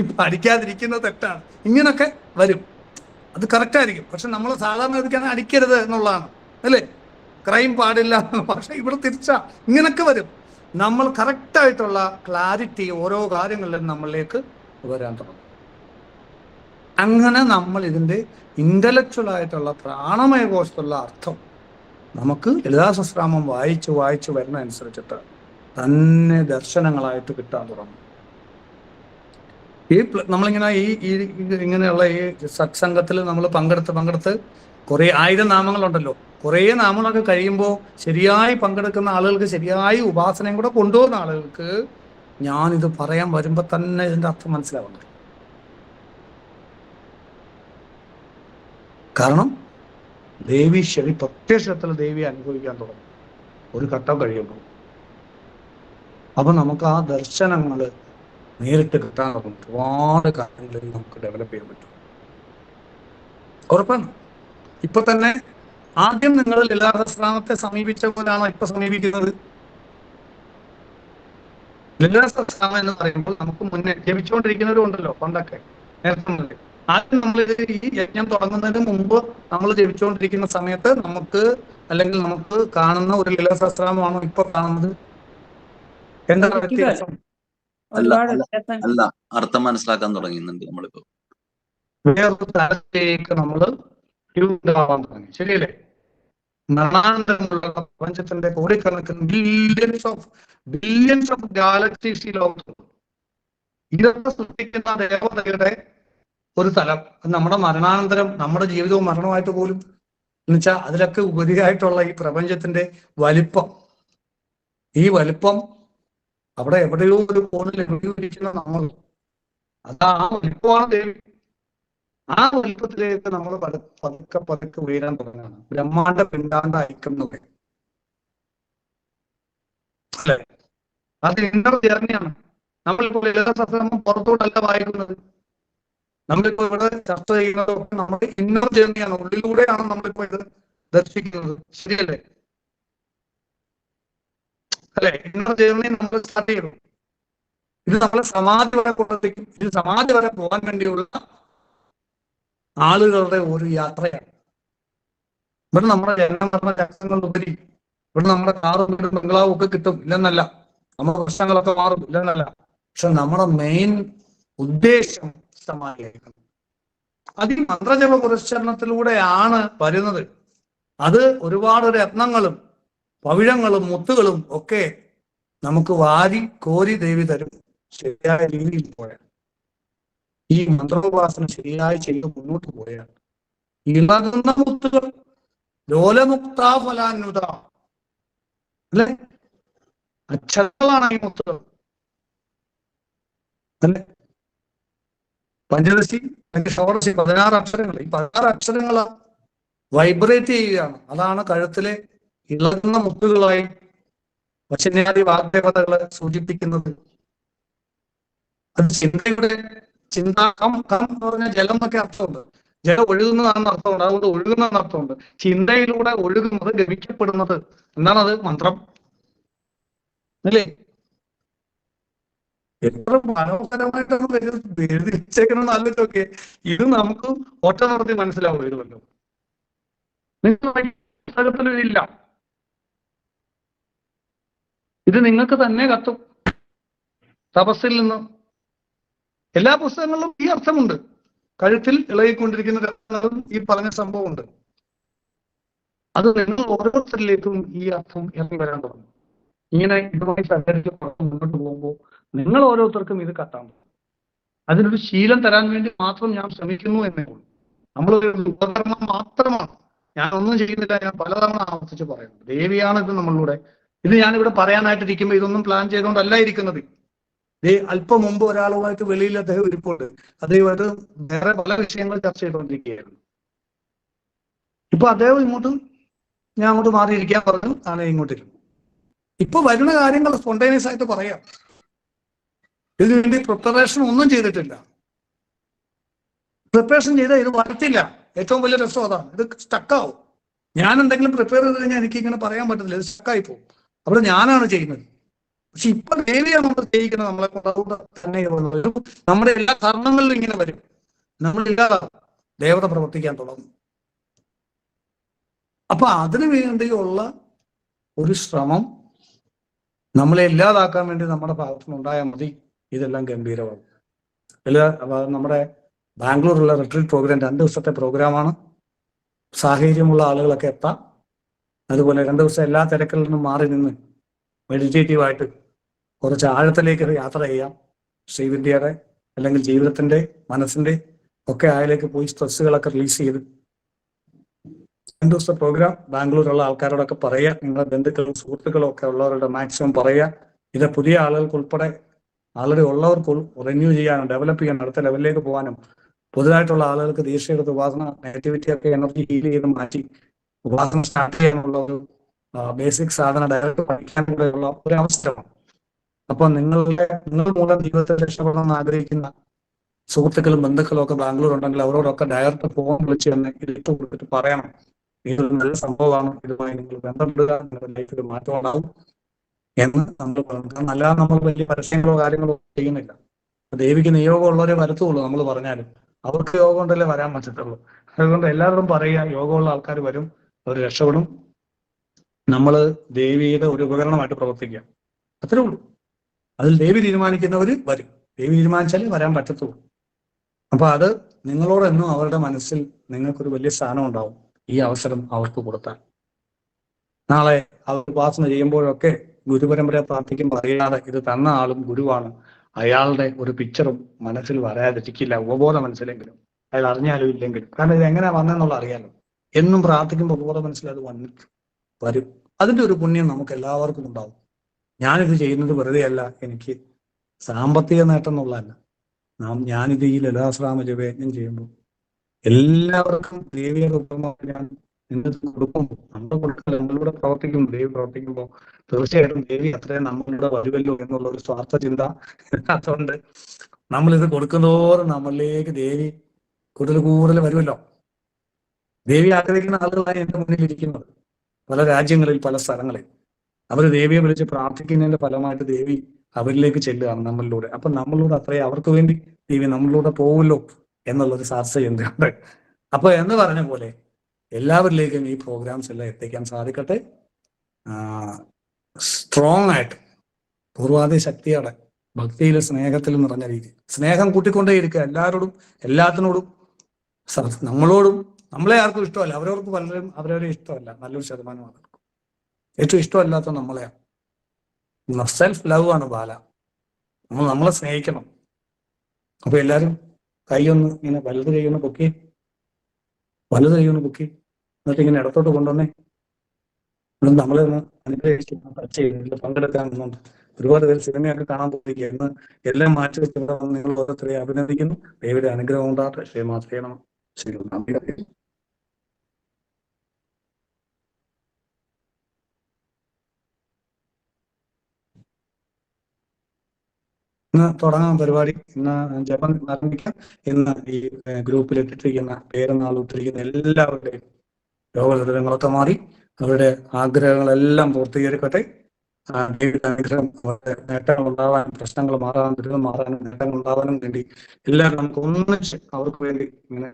ഇപ്പൊ അടിക്കാതിരിക്കുന്നത് തെറ്റാണ്, ഇങ്ങനൊക്കെ വരും. അത് കറക്റ്റ് ആയിരിക്കും. പക്ഷെ നമ്മൾ സാധാരണ ഗതിക്കാണ് അടിക്കരുത് എന്നുള്ളതാണ്, അല്ലേ? ക്രൈം പാടില്ല. പക്ഷെ ഇവിടെ തിരിച്ചാ ഇങ്ങനൊക്കെ വരും. നമ്മൾ കറക്റ്റായിട്ടുള്ള ക്ലാരിറ്റി ഓരോ കാര്യങ്ങളിലും നമ്മളിലേക്ക് വരാൻ തുടങ്ങും. അങ്ങനെ നമ്മൾ ഇതിൻ്റെ ഇന്റലക്ച്വൽ ആയിട്ടുള്ള പ്രാണമയ കോശത്തുള്ള അർത്ഥം നമുക്ക് ലളിതാ സഹസ്രനാമം വായിച്ച് വരുന്ന അനുസരിച്ചിട്ട് തന്നെ ദർശനങ്ങളായിട്ട് കിട്ടാൻ തുടങ്ങും. ഈ നമ്മളിങ്ങനെ ഇങ്ങനെയുള്ള ഈ സത്സംഗത്തിൽ നമ്മൾ പങ്കെടുത്ത് കുറേ 1000 നാമങ്ങളുണ്ടല്ലോ. കുറേ നാമങ്ങളൊക്കെ കഴിയുമ്പോൾ ശരിയായി പങ്കെടുക്കുന്ന ആളുകൾക്ക്, ശരിയായി ഉപാസനയും കൂടെ കൊണ്ടുപോകുന്ന ആളുകൾക്ക് ഞാനിത് പറയാൻ വരുമ്പോൾ തന്നെ ഇതിൻ്റെ അർത്ഥം മനസ്സിലാവുന്നുണ്ട്. കാരണം ദേവി ശരി പ്രത്യക്ഷത്തിൽ ദേവിയെ അനുഭവിക്കാൻ തുടങ്ങും ഒരു ഘട്ടം കഴിയുമ്പോൾ. അപ്പൊ നമുക്ക് ആ ദർശനങ്ങൾ നേരിട്ട് കിട്ടാൻ തുടങ്ങും. ഒരുപാട് കാര്യങ്ങളിൽ നമുക്ക് ഡെവലപ്പ് ചെയ്യാൻ പറ്റും, ഉറപ്പാണ്. ഇപ്പൊ തന്നെ ആദ്യം നിങ്ങൾ ലളിതാ സഹസ്രനാമത്തെ സമീപിച്ച പോലെയാണോ ഇപ്പൊ സമീപിക്കുന്നത്? ലളിതാ സഹസ്രനാമം എന്ന് പറയുമ്പോൾ നമുക്ക് മുന്നേ ജപിച്ചുകൊണ്ടിരിക്കുന്നവരും ഉണ്ടല്ലോ, പണ്ടൊക്കെ നേരത്തെ മുന്നേ. ആദ്യം നമ്മളിത് ഈ യജ്ഞം തുടങ്ങുന്നതിന് മുമ്പ് നമ്മൾ ജപിച്ചുകൊണ്ടിരിക്കുന്ന സമയത്ത് നമുക്ക്, അല്ലെങ്കിൽ നമുക്ക് കാണുന്ന ഒരു ലളിതാ സഹസ്രനാമമാണോ ഇപ്പൊ കാണുന്നത്? എന്താണ് വ്യത്യാസം? അല്ല, അർത്ഥം മനസ്സിലാക്കാൻ തുടങ്ങുന്നുണ്ട് നമ്മളിപ്പോ. വേറൊരു തലത്തിലേക്ക് നമ്മൾ ആവാൻ തുടങ്ങി, ശരിയല്ലേ? മരണാനന്തരമുള്ള പ്രപഞ്ചത്തിന്റെ കോടിക്കണക്കിന് ബില്യൺസ് ഓഫ് ഗാലക്സീസ് ഈ ലോകത്തുണ്ട്. ഇതൊക്കെ സൃഷ്ടിക്കുന്ന ദേവതയുടെ ഒരു തലം നമ്മുടെ മരണാനന്തരം, നമ്മുടെ ജീവിതവും മരണമായിട്ട് പോലും എന്നുവെച്ചാൽ അതിലൊക്കെ ഉപരിയായിട്ടുള്ള ഈ പ്രപഞ്ചത്തിന്റെ വലിപ്പം, ഈ വലിപ്പം അവിടെ എവിടെയോ ഒരു കോണിൽ എഴുതിയിരിക്കുന്ന നമ്മൾ, അതാ ആ വലിപ്പമാണ് ദേവി. ആ വലിപ്പത്തിലേക്ക് നമ്മൾ പതുക്കെ ഉയരാൻ തുടങ്ങുകയാണ്. ബ്രഹ്മാണ്ട പിണ്ടാണ്ട ഐക്യം എന്നൊക്കെ അല്ലെ? അത് ഇന്നർ ജേർണിയാണ്. നമ്മളിപ്പോ ലളിതാ സഹസ്രനാമം പുറത്തോട്ടല്ല വായിക്കുന്നത്. നമ്മളിപ്പോ ഇവിടെ ചർച്ച ചെയ്യുന്നതൊക്കെ നമ്മുടെ ഇന്നർ ജേർണിയാണ്, ഉള്ളിലൂടെയാണ് നമ്മളിപ്പോ ഇത് ദർശിക്കുന്നത്, ശരിയല്ലേ? അല്ലെ? ഇന്നർ ജേർണി നമ്മൾ സ്റ്റാർട്ട് ചെയ്യണം. ഇത് നമ്മളെ സമാധി വരെ കൊണ്ടെത്തിക്കും. ഇത് സമാധി വരെ പോകാൻ വേണ്ടിയുള്ള ആളുകളുടെ ഒരു യാത്രയാണ്. ഇവിടെ നമ്മുടെ ജനനം പറഞ്ഞ ചക്രങ്ങളുപരി ഇവിടെ നമ്മുടെ കാറും വീടും ബംഗ്ലാവും ഒക്കെ കിട്ടും, ഇല്ലെന്നല്ല. നമ്മുടെ പ്രശ്നങ്ങളൊക്കെ മാറും, ഇല്ലെന്നല്ല. പക്ഷെ നമ്മുടെ മെയിൻ ഉദ്ദേശം സമാധിയായിരിക്കണം. അത് ഈ മന്ത്രജപ പുരസ്കരണത്തിലൂടെയാണ് വരുന്നത്. അത് ഒരുപാട് രത്നങ്ങളും പവിഴങ്ങളും മുത്തുകളും ഒക്കെ നമുക്ക് വാരി കോരി ദേവി തരും, ശരിയായ രീതിയിൽ പോയാൽ. ഈ മന്ത്രോപാസന ശരിയായി ചെയ്ത് മുന്നോട്ട് പോയാൽ ഇളകുന്ന മുത്തുകൾ ലോലമുക്താ ഫലാന്വിത, അല്ലെ? അക്ഷരങ്ങളാണ് ഈ മുത്തുകൾ, അല്ലെ? പഞ്ചദശി, ഷോഡശി, 16 അക്ഷരങ്ങൾ. ഈ 16 അക്ഷരങ്ങൾ വൈബ്രേറ്റ് ചെയ്യുകയാണ്. അതാണ് കഴുത്തിലെ ഇളകുന്ന മുത്തുകളായി വചനാദി വാഗ്ദേവതകളെ സൂചിപ്പിക്കുന്നത് അത് ചിന്തയുടെ ചിന്താകം എന്ന് പറഞ്ഞാൽ ജലം എന്നൊക്കെ അർത്ഥമുണ്ട്. ജലം ഒഴുകുന്നതാണെന്ന് അർത്ഥമുണ്ട്. അതുകൊണ്ട് ഒഴുകുന്നതെന്ന് അർത്ഥമുണ്ട്. ചിന്തയിലൂടെ ഒഴുകുന്നത്, ഗമിക്കപ്പെടുന്നത് എന്താണത്? മന്ത്രം അല്ലേ? എത്ര മനോഹരമായിട്ടാണ് എഴുതിച്ചേക്കണം ആലോചിച്ചൊക്കെ. ഇത് നമുക്ക് ഒറ്റ നടത്തി മനസ്സിലാവും എഴുതുമല്ലോ. നിങ്ങൾ പുസ്തകത്തിലും ഇല്ല. ഇത് നിങ്ങൾക്ക് തന്നെ കത്തും തപസ്സിൽ നിന്ന്. എല്ലാ പുസ്തകങ്ങളിലും ഈ അർത്ഥമുണ്ട്. കഴുത്തിൽ ഇളകിക്കൊണ്ടിരിക്കുന്ന രത്നവും ഈ പറഞ്ഞ സംഭവമുണ്ട്. അത് നിങ്ങൾ ഓരോരുത്തരിലേക്കും ഈ അർത്ഥം ഇറങ്ങി വരാൻ തുടങ്ങും. ഇങ്ങനെ ഇതുമായി സഹകരിച്ച് മുന്നോട്ട് പോകുമ്പോൾ നിങ്ങൾ ഓരോരുത്തർക്കും ഇത് കത്താം. അതിനൊരു ശീലം തരാൻ വേണ്ടി മാത്രം ഞാൻ ശ്രമിക്കുന്നു എന്നേ ഉള്ളൂ. നമ്മളൊരു ഉപകരണം മാത്രമാണ്. ഞാൻ ഒന്നും ചെയ്യുന്നില്ല. ഞാൻ പലതവണ ആവർത്തിച്ച് പറയുന്നു, ദേവിയാണ് ഇത് നമ്മളിലൂടെ. ഇത് ഞാനിവിടെ പറയാനായിട്ടിരിക്കുമ്പോൾ ഇതൊന്നും പ്ലാൻ ചെയ്തുകൊണ്ടല്ല ഇരിക്കുന്നത്. അല്പം മുമ്പ് ഒരാളുമായിട്ട് വെളിയിൽ അദ്ദേഹം ഇരിപ്പുണ്ട്. അദ്ദേഹമായിട്ട് വേറെ പല വിഷയങ്ങൾ ചർച്ച ചെയ്തുകൊണ്ടിരിക്കുകയായിരുന്നു. ഇപ്പൊ അദ്ദേഹം ഇങ്ങോട്ട്, ഞാൻ അങ്ങോട്ട് മാറിയിരിക്കാൻ പറഞ്ഞു, ആണ് ഇങ്ങോട്ടിരുന്നു. ഇപ്പൊ വരുന്ന കാര്യങ്ങൾ സ്പോണ്ടേനിയസ് ആയിട്ട് പറയാം. ഇതിനു വേണ്ടി പ്രിപ്പറേഷൻ ഒന്നും ചെയ്തിട്ടില്ല. പ്രിപ്പറേഷൻ ചെയ്താൽ ഇത് വരത്തില്ല. ഏറ്റവും വലിയ രസം അതാണ്. ഇത് സ്റ്റക്കാവും. ഞാൻ എന്തെങ്കിലും പ്രിപ്പയർ ചെയ്ത് കഴിഞ്ഞാൽ എനിക്ക് ഇങ്ങനെ പറയാൻ പറ്റത്തില്ല. ഇത് സ്റ്റക്കായി പോകും. അവിടെ ഞാനാണ് ചെയ്യുന്നത്. പക്ഷെ ഇപ്പൊ ദേവിയാണ് നമ്മൾ ചെയ്യിക്കുന്നത് നമ്മളെ കൊണ്ട്. അതുകൊണ്ട് തന്നെ നമ്മുടെ എല്ലാ കർമ്മങ്ങളിലും ഇങ്ങനെ വരും. നമ്മൾ ഇല്ലാതാവും, ദേവത പ്രവർത്തിക്കാൻ തുടങ്ങും. അപ്പൊ അതിനു വേണ്ടിയുള്ള ഒരു ശ്രമം നമ്മളെ ഇല്ലാതാക്കാൻ വേണ്ടി നമ്മുടെ ഭാഗത്തുനിന്ന് ഉണ്ടായാൽ മതി. ഇതെല്ലാം ഗംഭീരമാണ്. നമ്മുടെ ബാംഗ്ലൂരുള്ള റിട്രീറ്റ് പ്രോഗ്രാം 2 ദിവസത്തെ പ്രോഗ്രാമാണ്. സാഹചര്യമുള്ള ആളുകളൊക്കെ എത്താം. അതുപോലെ 2 ദിവസം എല്ലാ തിരക്കിൽ നിന്നും മാറി നിന്ന് മെഡിറ്റേറ്റീവായിട്ട് കുറച്ച് ആഴത്തിലേക്ക് യാത്ര ചെയ്യാം. ശ്രീവിദ്യയുടെ അല്ലെങ്കിൽ ജീവിതത്തിന്റെ, മനസ്സിന്റെ ഒക്കെ ആയിലേക്ക് പോയി സ്ട്രെസ്സുകളൊക്കെ റിലീസ് ചെയ്ത് 2 ദിവസത്തെ പ്രോഗ്രാം ബാംഗ്ലൂരുള്ള ആൾക്കാരോടൊക്കെ പറയുക. നിങ്ങളുടെ ബന്ധുക്കളും സുഹൃത്തുക്കളും ഒക്കെ ഉള്ളവരുടെ മാക്സിമം പറയുക. ഇത് പുതിയ ആളുകൾക്ക് ഉൾപ്പെടെ ആൾറെഡി ഉള്ളവർക്ക് റിന്യൂ ചെയ്യാനും ഡെവലപ്പ് ചെയ്യാനും അടുത്ത ലെവലിലേക്ക് പോകാനും, പുതുതായിട്ടുള്ള ആളുകൾക്ക് ദീക്ഷയെടുത്ത് ഉപാസന നെഗറ്റിവിറ്റി ഒക്കെ എനർജി ഹീൽ ചെയ്ത് മാറ്റി ഉപാസന സ്റ്റാർട്ട് ചെയ്യാനുള്ള ഒരു ബേസിക് സാധന ഡയറക്റ്റ് പഠിക്കാൻ കൂടെയുള്ള ഒരു അവസരമാണ്. അപ്പൊ നിങ്ങൾ മൂലം ജീവിതത്തിൽ രക്ഷപ്പെടണമെന്ന് ആഗ്രഹിക്കുന്ന സുഹൃത്തുക്കളും ബന്ധുക്കളും ഒക്കെ ബാംഗ്ലൂർ ഉണ്ടെങ്കിൽ അവരോടൊക്കെ ഡയറക്റ്റ് ഫോൺ വിളിച്ച് തന്നെ ഇതിട്ട് കൊടുത്തിട്ട് പറയണം, ഇതൊരു നല്ല സംഭവമാണ്, ഇതുമായി നിങ്ങൾ ബന്ധപ്പെടുക, നിങ്ങളുടെ ലൈഫിൽ മാറ്റം ഉണ്ടാവും എന്ന് നമ്മൾ പറഞ്ഞു. അല്ലാതെ നമ്മൾ വലിയ പരസ്യങ്ങളോ കാര്യങ്ങളോ ചെയ്യുന്നില്ല. ദേവിക്ക് നിയോഗം ഉള്ളവരെ വരത്തുള്ളൂ. നമ്മൾ പറഞ്ഞാലും അവർക്ക് യോഗം ഉണ്ടല്ലേ വരാൻ പറ്റത്തുള്ളൂ. അതുകൊണ്ട് എല്ലാവരും പറയുക, യോഗമുള്ള ആൾക്കാർ വരും, അവർ രക്ഷപ്പെടും. നമ്മൾ ദേവിയുടെ ഒരു ഉപകരണമായിട്ട് പ്രവർത്തിക്കുക, അത്രേ ഉള്ളൂ. അതിൽ ദേവി തീരുമാനിക്കുന്നവർ വരും. ദേവി തീരുമാനിച്ചാലേ വരാൻ പറ്റത്തുള്ളൂ. അപ്പൊ അത് നിങ്ങളോടെന്നും അവരുടെ മനസ്സിൽ നിങ്ങൾക്കൊരു വലിയ സ്ഥാനം ഉണ്ടാവും ഈ അവസരം അവർക്ക് കൊടുത്താൽ. നാളെ അവർ ഉപാസന ചെയ്യുമ്പോഴൊക്കെ ഗുരുപരമ്പര പ്രാർത്ഥിക്കുമ്പോൾ അറിയാതെ ഇത് തന്ന ആളും ഗുരുവാണ്, അയാളുടെ ഒരു പിക്ചറും മനസ്സിൽ വരാതിരിക്കില്ല. ഉപബോധ മനസ്സിലെങ്കിലും അയാൾ അറിഞ്ഞാലും ഇല്ലെങ്കിലും. കാരണം ഇത് എങ്ങനെ വന്നെന്നുള്ള അറിയാലോ. എന്നും പ്രാർത്ഥിക്കുമ്പോൾ ഉപബോധ മനസ്സിൽ അത് വരും. അതിന്റെ ഒരു പുണ്യം നമുക്ക് എല്ലാവർക്കും ഉണ്ടാവും. ഞാനിത് ചെയ്യുന്നത് വെറുതെ അല്ല, എനിക്ക് സാമ്പത്തിക നേട്ടം എന്നുള്ളതല്ല. ഞാനിത് ഈ ലളിതാസഹസ്രനാമ ജപയജ്ഞം ചെയ്യുമ്പോൾ എല്ലാവർക്കും ദേവിയുടെ ഉപമ ഞാൻ കൊടുക്കുമ്പോൾ, നമ്മൾ കൊടുക്കുക, നമ്മളിവിടെ പ്രവർത്തിക്കുമ്പോൾ, ദേവി പ്രവർത്തിക്കുമ്പോൾ തീർച്ചയായിട്ടും ദേവി അത്രയും നമ്മളിവിടെ വരുമല്ലോ എന്നുള്ള ഒരു സ്വാർത്ഥ ചിന്ത. അതുകൊണ്ട് നമ്മളിത് കൊടുക്കുന്നതോറും നമ്മളിലേക്ക് ദേവി കൂടുതൽ വരുമല്ലോ. ദേവി ആഗ്രഹിക്കുന്ന ആളുകളായി എന്റെ മുന്നിൽ ഇരിക്കുന്നത് പല രാജ്യങ്ങളിൽ, പല സ്ഥലങ്ങളിൽ. അവർ ദേവിയെ വിളിച്ച് പ്രാർത്ഥിക്കുന്നതിന്റെ ഫലമായിട്ട് ദേവി അവരിലേക്ക് ചെല്ലുകയാണ് നമ്മളിലൂടെ. അപ്പൊ നമ്മളിലൂടെ അത്രയും അവർക്ക് വേണ്ടി ദേവി നമ്മളിലൂടെ പോകുമല്ലോ എന്നുള്ളൊരു സാഹസ ചിന്തയുണ്ട്. അപ്പൊ എന്ന് പറഞ്ഞ പോലെ എല്ലാവരിലേക്കും ഈ പ്രോഗ്രാംസ് എല്ലാം എത്തിക്കാൻ സാധിക്കട്ടെ. സ്ട്രോങ് ആയിട്ട് പൂർവാധി ശക്തിയോടെ ഭക്തിയിലും സ്നേഹത്തിലും നിറഞ്ഞ രീതി സ്നേഹം കൂട്ടിക്കൊണ്ടേയിരിക്കുക എല്ലാവരോടും, എല്ലാത്തിനോടും, നമ്മളോടും. നമ്മളെ ആർക്കും ഇഷ്ടമല്ല, അവരവർക്ക് പലരും അവരവരെ ഇഷ്ടമല്ല. നല്ലൊരു ശതമാനം ആൾക്കാർക്ക് ഏറ്റവും ഇഷ്ടമല്ലാത്ത നമ്മളെയാണ്. സെൽഫ് ലവ് ആണ് ബാല. നമ്മളെ സ്നേഹിക്കണം. അപ്പൊ എല്ലാരും കൈയൊന്ന് ഇങ്ങനെ വലത് കൈയൊന്ന് പൊക്കി, വലത് കൈയൊന്ന് പൊക്കി, എന്നിട്ട് ഇങ്ങനെ ഇടത്തോട്ട് കൊണ്ടുവന്നേ. നമ്മളെ ഒന്ന് അനുഗ്രഹിച്ച് ടച്ച് ചെയ്യുന്നില്ല, പങ്കെടുക്കാനുണ്ട്. ഒരുപാട് പേര് സിനിമയൊക്കെ കാണാൻ പോയിരിക്കുക. ഇന്ന് എല്ലാം മാറ്റി വെച്ചിട്ടുണ്ടാകും. നിങ്ങൾ ഓരോരുത്തരെയും അഭിനന്ദിക്കുന്നു. ദൈവയുടെ അനുഗ്രഹം ഉണ്ടാകട്ടെ. ശ്രീമാത്രീണം. ശരി. ഇന്ന് തുടങ്ങാൻ പരിപാടി. ഇന്ന് ജപം ആരംഭിക്കാം. ഇന്ന് ഈ ഗ്രൂപ്പിൽ ഇട്ടിരിക്കുന്ന പേരെന്നാൾ ഇട്ടിരിക്കുന്ന എല്ലാവരുടെയും രോഗദുരിതങ്ങളൊക്കെ മാറി അവരുടെ ആഗ്രഹങ്ങളെല്ലാം പൂർത്തീകരിക്കട്ടെ. അനുഗ്രഹം, നേട്ടങ്ങൾ ഉണ്ടാവാനും, പ്രശ്നങ്ങൾ മാറാനും, ദുരിതം മാറാനും, നേട്ടങ്ങൾ ഉണ്ടാവാനും വേണ്ടി എല്ലാവരും നമുക്ക് ഒന്നിച്ച് അവർക്ക് വേണ്ടി ഇങ്ങനെ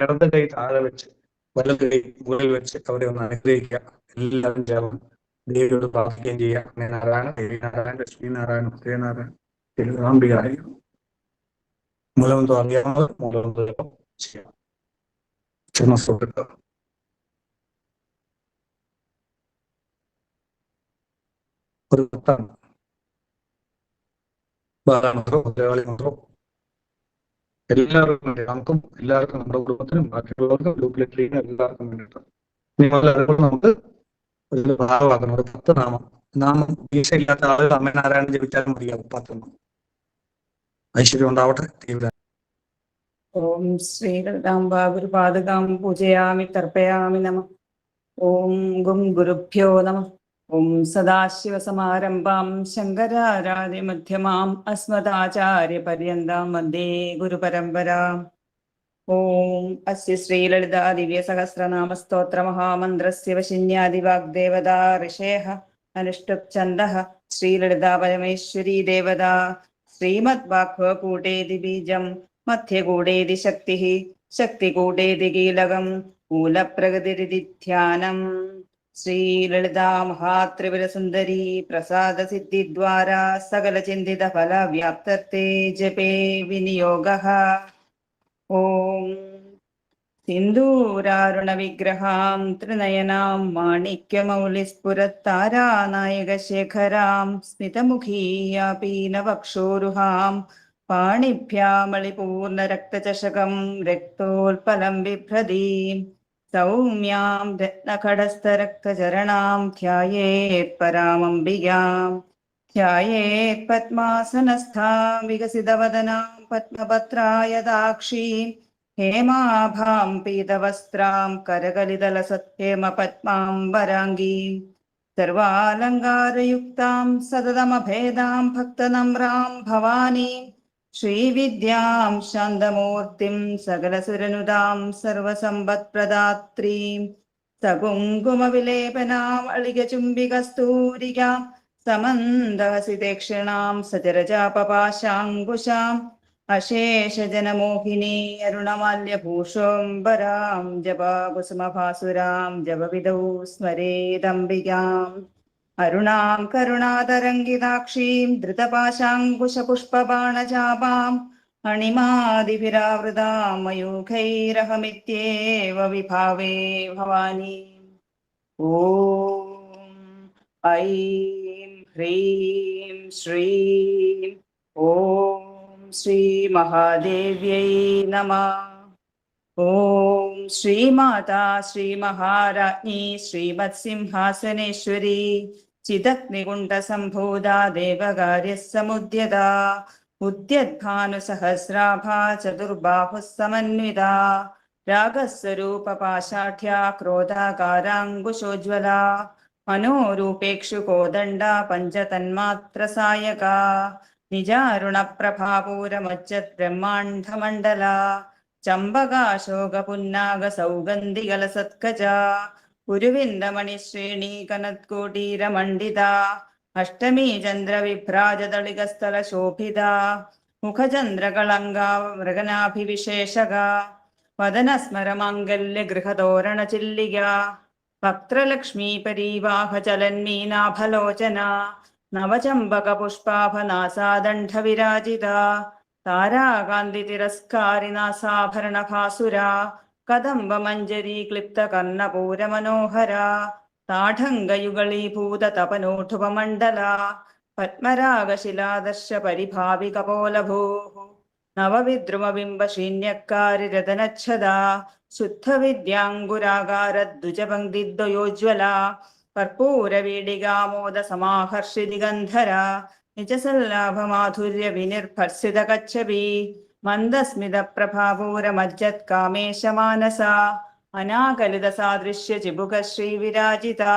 ഇടത് കൈ താഴെ വെച്ച് വലത് കൈ മുകളിൽ വെച്ച് അവരെ ഒന്ന് അനുഗ്രഹിക്കുക. എല്ലാവരും ചേർന്ന് ദേവിയോട് പ്രാർത്ഥിക്കുകയും ചെയ്യുക. നാരായണ, ദേവി നാരായണ, ലക്ഷ്മി നാരായണ, ഉദയനാരായണ, തിരുനാമ്പികായി മൂലമന്തം അറിയാവുന്നത് മൂലമന്തം ചെയ്യാം. ക്ഷമസ്വപ്പെടുക്കുക. ഒരു കത്താണ് ബാലമന്ത്രോ മലയാളി മന്ത്രോ എല്ലാവർക്കും വേണ്ടി, നമുക്കും എല്ലാവർക്കും, നമ്മുടെ കുടുംബത്തിനും ബാക്കിയുള്ളവർക്കും ഗ്രൂപ്പിലിട്ടിരിക്കുന്ന എല്ലാവർക്കും വേണ്ടിയിട്ട് നിങ്ങളെല്ലാവർക്കും നമുക്ക് ഒരു ഭാഗമാക്കണം. ഒരു 10 നാമം വീഴ്ചയില്ലാത്ത ആളുകൾ അമ്മനാരായണൻ ജപിച്ചാലും മതിയാകും. 10 ഐശ്വര്യം ഉണ്ടാവട്ടെ. തീവ്ര ഓം ശ്രീലളിതാംബ ഗുരുപാദകാം പൂജയാമി തർപ്പയാമി നമ. ഓം ഗും ഗുരുഭ്യോ നമ. ഓം സദാശിവസമാരംഭാം ശങ്കരാചാര്യമധ്യമാം അസ്മദാചാര്യപര്യന്താം വന്ദേ ഗുരുപരമ്പരാം. ഓം അസ്യ ശ്രീലളിതാ ദിവ്യസഹസ്രനാമസ്തോത്രമഹാമന്ത്രസ്യ വശിന്യാദിവാഗ്ദേവതാ ഋഷയഃ അനുഷ്ഠുപ് ഛന്ദഃ ശ്രീലളിതാ പരമേശ്വരീ ദേവതാ. ശ്രീമദ്വാഗ്ഭവകൂടേതി ബീജം മധ്യകൂടേതി ശക്തിഃ ശക്തികൂടേതി കീലകം മൂലപ്രകൃതിരിതി ധ്യാനം. ശ്രീലളിതാ മഹാത്രിപുരസുന്ദരീ പ്രസാദസിദ്ധിദ്വാരാ സകലചിന്തിതഫലവ്യാപ്തർത്തേ ജപേ വിനിയോഗഃ. ഓം സിന്ദൂരാരുണവിഗ്രഹാം ത്രിനയനാം മാണിക്യമൗലിസ്ഫുരത്താരാനായകശേഖരാം സ്മിതമുഖീയാപീനവക്ഷോരുഹാം പാണിഭ്യാമളിപൂർണരക്തചഷകം രക്തോൽപലം ബിഭ്രതീം സൗമ്യാം രത്നഖടസ്ഥരക്തചരണാം ധ്യായേത് പരാമംബികാം. ധ്യായേത് പദ്മാസനസ്ഥാം വികസിതവദനാം പത്മപത്രായതാക്ഷീം ഹേമാഭാം പീതവസ്ത്രാം കരകലിതലസത്ഹേമപത്മാംബരാംഗീം സർവാലങ്കാരയുക്താം സതതമഭേദാം ഭക്തനമ്രാം ഭവാനീം ശ്രീവിദ്യാം ശാന്തമൂർത്തിം സകലസുരനുതാം സർവസമ്പത്പ്രദാത്രീം സകുങ്കുമവിലേപനാം അളികചുംബികസ്തൂരികാം സമന്തഹസിതേക്ഷണാം സചരജാപപാശാങ്കുശാം അശേഷജനമോഹിനി അരുണമാല്യഭൂഷോംബരാം ജപാകുസുമഭാസുരാം ജപവിദൗ സ്മരേദംബികാം. അരുണാം കരുണാതരംഗിതാക്ഷീം ധൃതപാശാങ്കുശപുഷ്പബാണചാപാം അണിമാദിഭിരാവൃതാം മയൂഖൈരഹമിത്യേവ വിഭാവേ ഭവാനി. ഓം ഐം ഹ്രീം ശ്രീം ഓം ശ്രീ മഹാദേവ്യൈ നമഃ. ഓം ശ്രീമാതാ ശ്രീ മഹാരാജ്ഞി ശ്രീമത്സിംഹാസനേശ്വരി ചിദഗ്നികുണ്ഠസംഭൂതാ ദേവകാര്യസമുദ്യതാ ഉദ്യദ്ഭാനുസഹസ്രാഭാ ചതുർബാഹുഃ സമന്വിതാ രാഗസ്വരൂപപാശാഠ്യാ ക്രോധാകാരാങ്കുശോജ്വലാ മനോരൂപേക്ഷു കോദണ്ഡാ പഞ്ചതന്മാത്രസായകാ നിജാരുണപ്രഭാപൂരമജ്ജത് ബ്രഹ്മാണ്ഡമണ്ഡലാ ചമ്പകാശോകപുന്നാഗസൗഗന്ധികലസത്കജാ ഉരുവിന്ദമണിശ്രേണീകനത്കോട്ടീരമണ്ഡിതാ അഷ്ടമീ ചന്ദ്രവിഭ്രാജതളികസ്ഥലശോഭിതാ മുഖചന്ദ്രകളങ്കാ മൃഗനാഭിവിശേഷകാ വദനസ്മരമാംഗല്യഗൃഹതോരണചില്ലികാ വക്ത്രലക്ഷ്മീ പരീവാഹചലന്മീനാഭലോചനാ നവചമ്പകപുഷ്പാഭനാസാദണ്ഡവിരാജിതാ താരാകാന്തിതിരസ്കാരിനാസാഭരണഭാസുരാ കദംബമഞ്ജരീ ക്ലിപ്തകർണപൂരമനോഹരാ താഠങ്കയുഗളീഭൂതതപനോഠുപമണ്ഡലാ പത്മരാഗശിലാദർശപരിഭാവികപോലഭൂः നവവിദ്രുമബിംബശീന്യക്കാരിരതനച്ഛദാ ശുദ്ധവിദ്യാങ്കുരാകാരദ്വിജപങ്ക്തിദ്വയോജ്വലാ കർപ്പൂരവീഡികാമോദസമാഹർഷിദിഗന്ധരാ നിജസല്ലാഭമാധുര്യവിനിർഭർസിതകച്ഛപി മന്ദസ്മിതപ്രഭാപൂരമജ്ജത്കാമേശമാനസാ അനാകലിതസാദൃശ്യചിബുകശ്രീവിരാജിതാ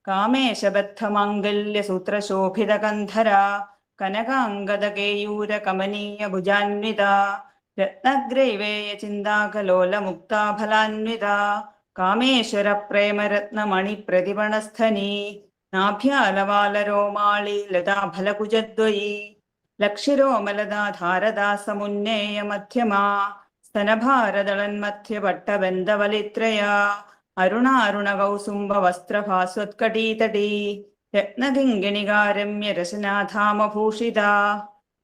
കാമേശബദ്ധമാംഗല്യസൂത്രശോഭിതകന്ധരാ കനകാംഗദകേയൂര കമനീയ ഭുജാന്വിത രത്നഗ്രൈവേയ ചിന്താകലോലമുക്താഫലാന്വിത കാമേശ്വര പ്രേമരത്നമണി പ്രതിപണസ്ഥനി നാഭ്യാലവാലരോമാളി ലതാഫലകുജദ്വയി ലക്ഷിരോമലതാധാരദാസമുന്നേയ മധ്യമാ സ്തനഭാരദളന്മധ്യപട്ടബന്ധവലിത്രയ അരുണാരുണകൗസുംഭ വസ്ത്രഭാസ്വത്കടീതടീ രത്നകിങ്കിണികാരമ്യ രസനാധാമഭൂഷിത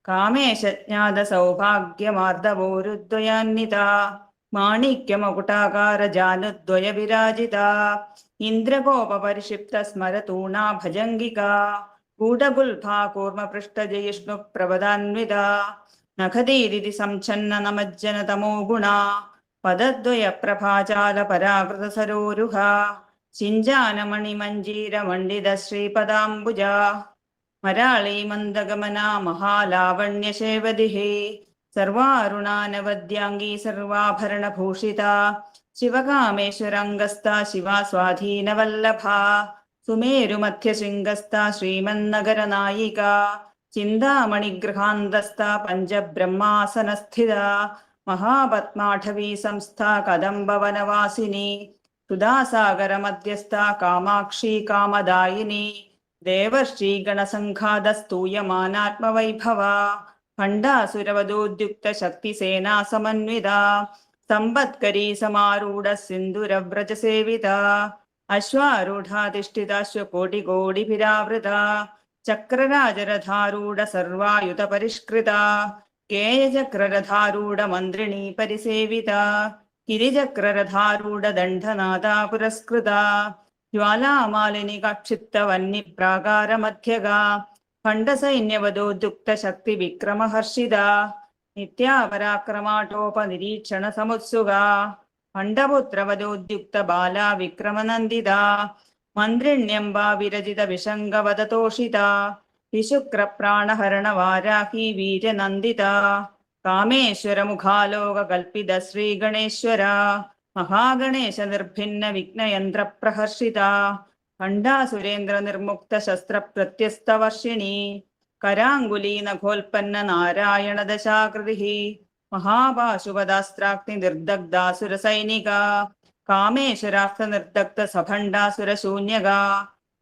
കാമേശജ്ഞാത സൗഭാഗ്യമാർദ്ദവോരുദ്വയാന്വിത മാണിക്യമകുടാകാര ജാനുദ്വയ വിരാജിത ഇന്ദ്രകോപരിക്ഷിപ്ത സ്മരതൂണാ ഭജംഗിക കൂടഗുൽഫാ കൂർമ്മപൃഷ്ടജയിഷ്ണു പ്രവദാന്വിത നഖദീരിതി സംഛന്ന നമജ്ജന തമോ ഗുണ പദദ്വയ പ്രഭാചാല പരാകൃത സരോരുഹ ചിഞ്ചാനമണിമഞ്ജീര മണ്ഡിത ശ്രീപദാംബുജ മരാളീ മന്ദഗമന മഹാലാവണ്യശേവദിഹി സർവാരുണാനവദ്യാംഗീ സർവാഭരണഭൂഷിത ശിവകാമേശ്വരംഗസ്ഥ ശിവാ സ്വാധീനവല്ലഭ സുമേരുമധ്യശൃംഗസ്ഥ ശ്രീമന്നഗരനായിക ചിന്താമണിഗൃഹാന്തസ്ഥ പഞ്ചബ്രഹ്മാസനസ്ഥിത മഹാപത്മാഠവീ സംസ്ഥ കദംബവനവാസിനി സുധാസാഗരമധ്യസ്ഥ കാമാക്ഷി കാമദായിനി ദേവർഷീഗണസംഘാതസ്തൂയമാനാത്മവൈഭവ ഭണ്ഡാസുരവധോദ്യുക്ത ശക്തിസേനാ സമന്വിത സമ്പത്കരീ സമാരൂഢ സിന്ദുരവ്രജസേവിത അശ്വാരൂഢാധിഷ്ഠിതാശ്വകോടികോടിഭിരാവൃത ചക്രരാജരഥാരൂഢ സർവായുധ പരിഷ്കൃത കേയചക്രരഥാരൂഢ മന്ത്രിണീ പരിസേവിത ഗിരിചക്രരഥാരൂഢ ദണ്ഡനാഥ പുരസ്കൃത ജ്വാലാമാലിനി കക്ഷിപ്ത വന്നി പ്രാകാരമധ്യക ഖണ്ഡസൈന്യവധോദ്യുക്ത ശക്തി വിക്രമഹർഷിത നിത്യാപരാക്രമാട്ടോപനിരീക്ഷണ സമുത്സുക ഖണ്ഡപുത്രവധോദ്യുക്ത ബാലാ വിക്രമനന്ദിത മന്ത്രിണ്യംബാ വിരചിത വിശങ്കവദതോഷിത വിശുക്രപ്രാണഹരണ വാരാഹി വീര്യനന്ദിത കാമേശ്വര മുഖാലോക കൽപ്പിത ശ്രീഗണേശ്വര മഹാഗണേശ നിർഭിന്ന വിഘ്നയന്ത്ര പ്രഹർഷിത ഖണ്ഡാസുരേന്ദ്ര നിർമുക്ത ശസ്ത്ര പ്രത്യസ്തവർഷിണി കരാങ്കുലീ നഖോൽപ്പന്ന നാരായണ ദശാകൃതി മഹാപാശുപദാസ്ത്രാഗ്നി നിർദഗ്ധാസുര സൈനിക കാമേശ്വരാർത്ഥ നിർദഗ്ധ സഭണ്ഡാസുര ശൂന്യക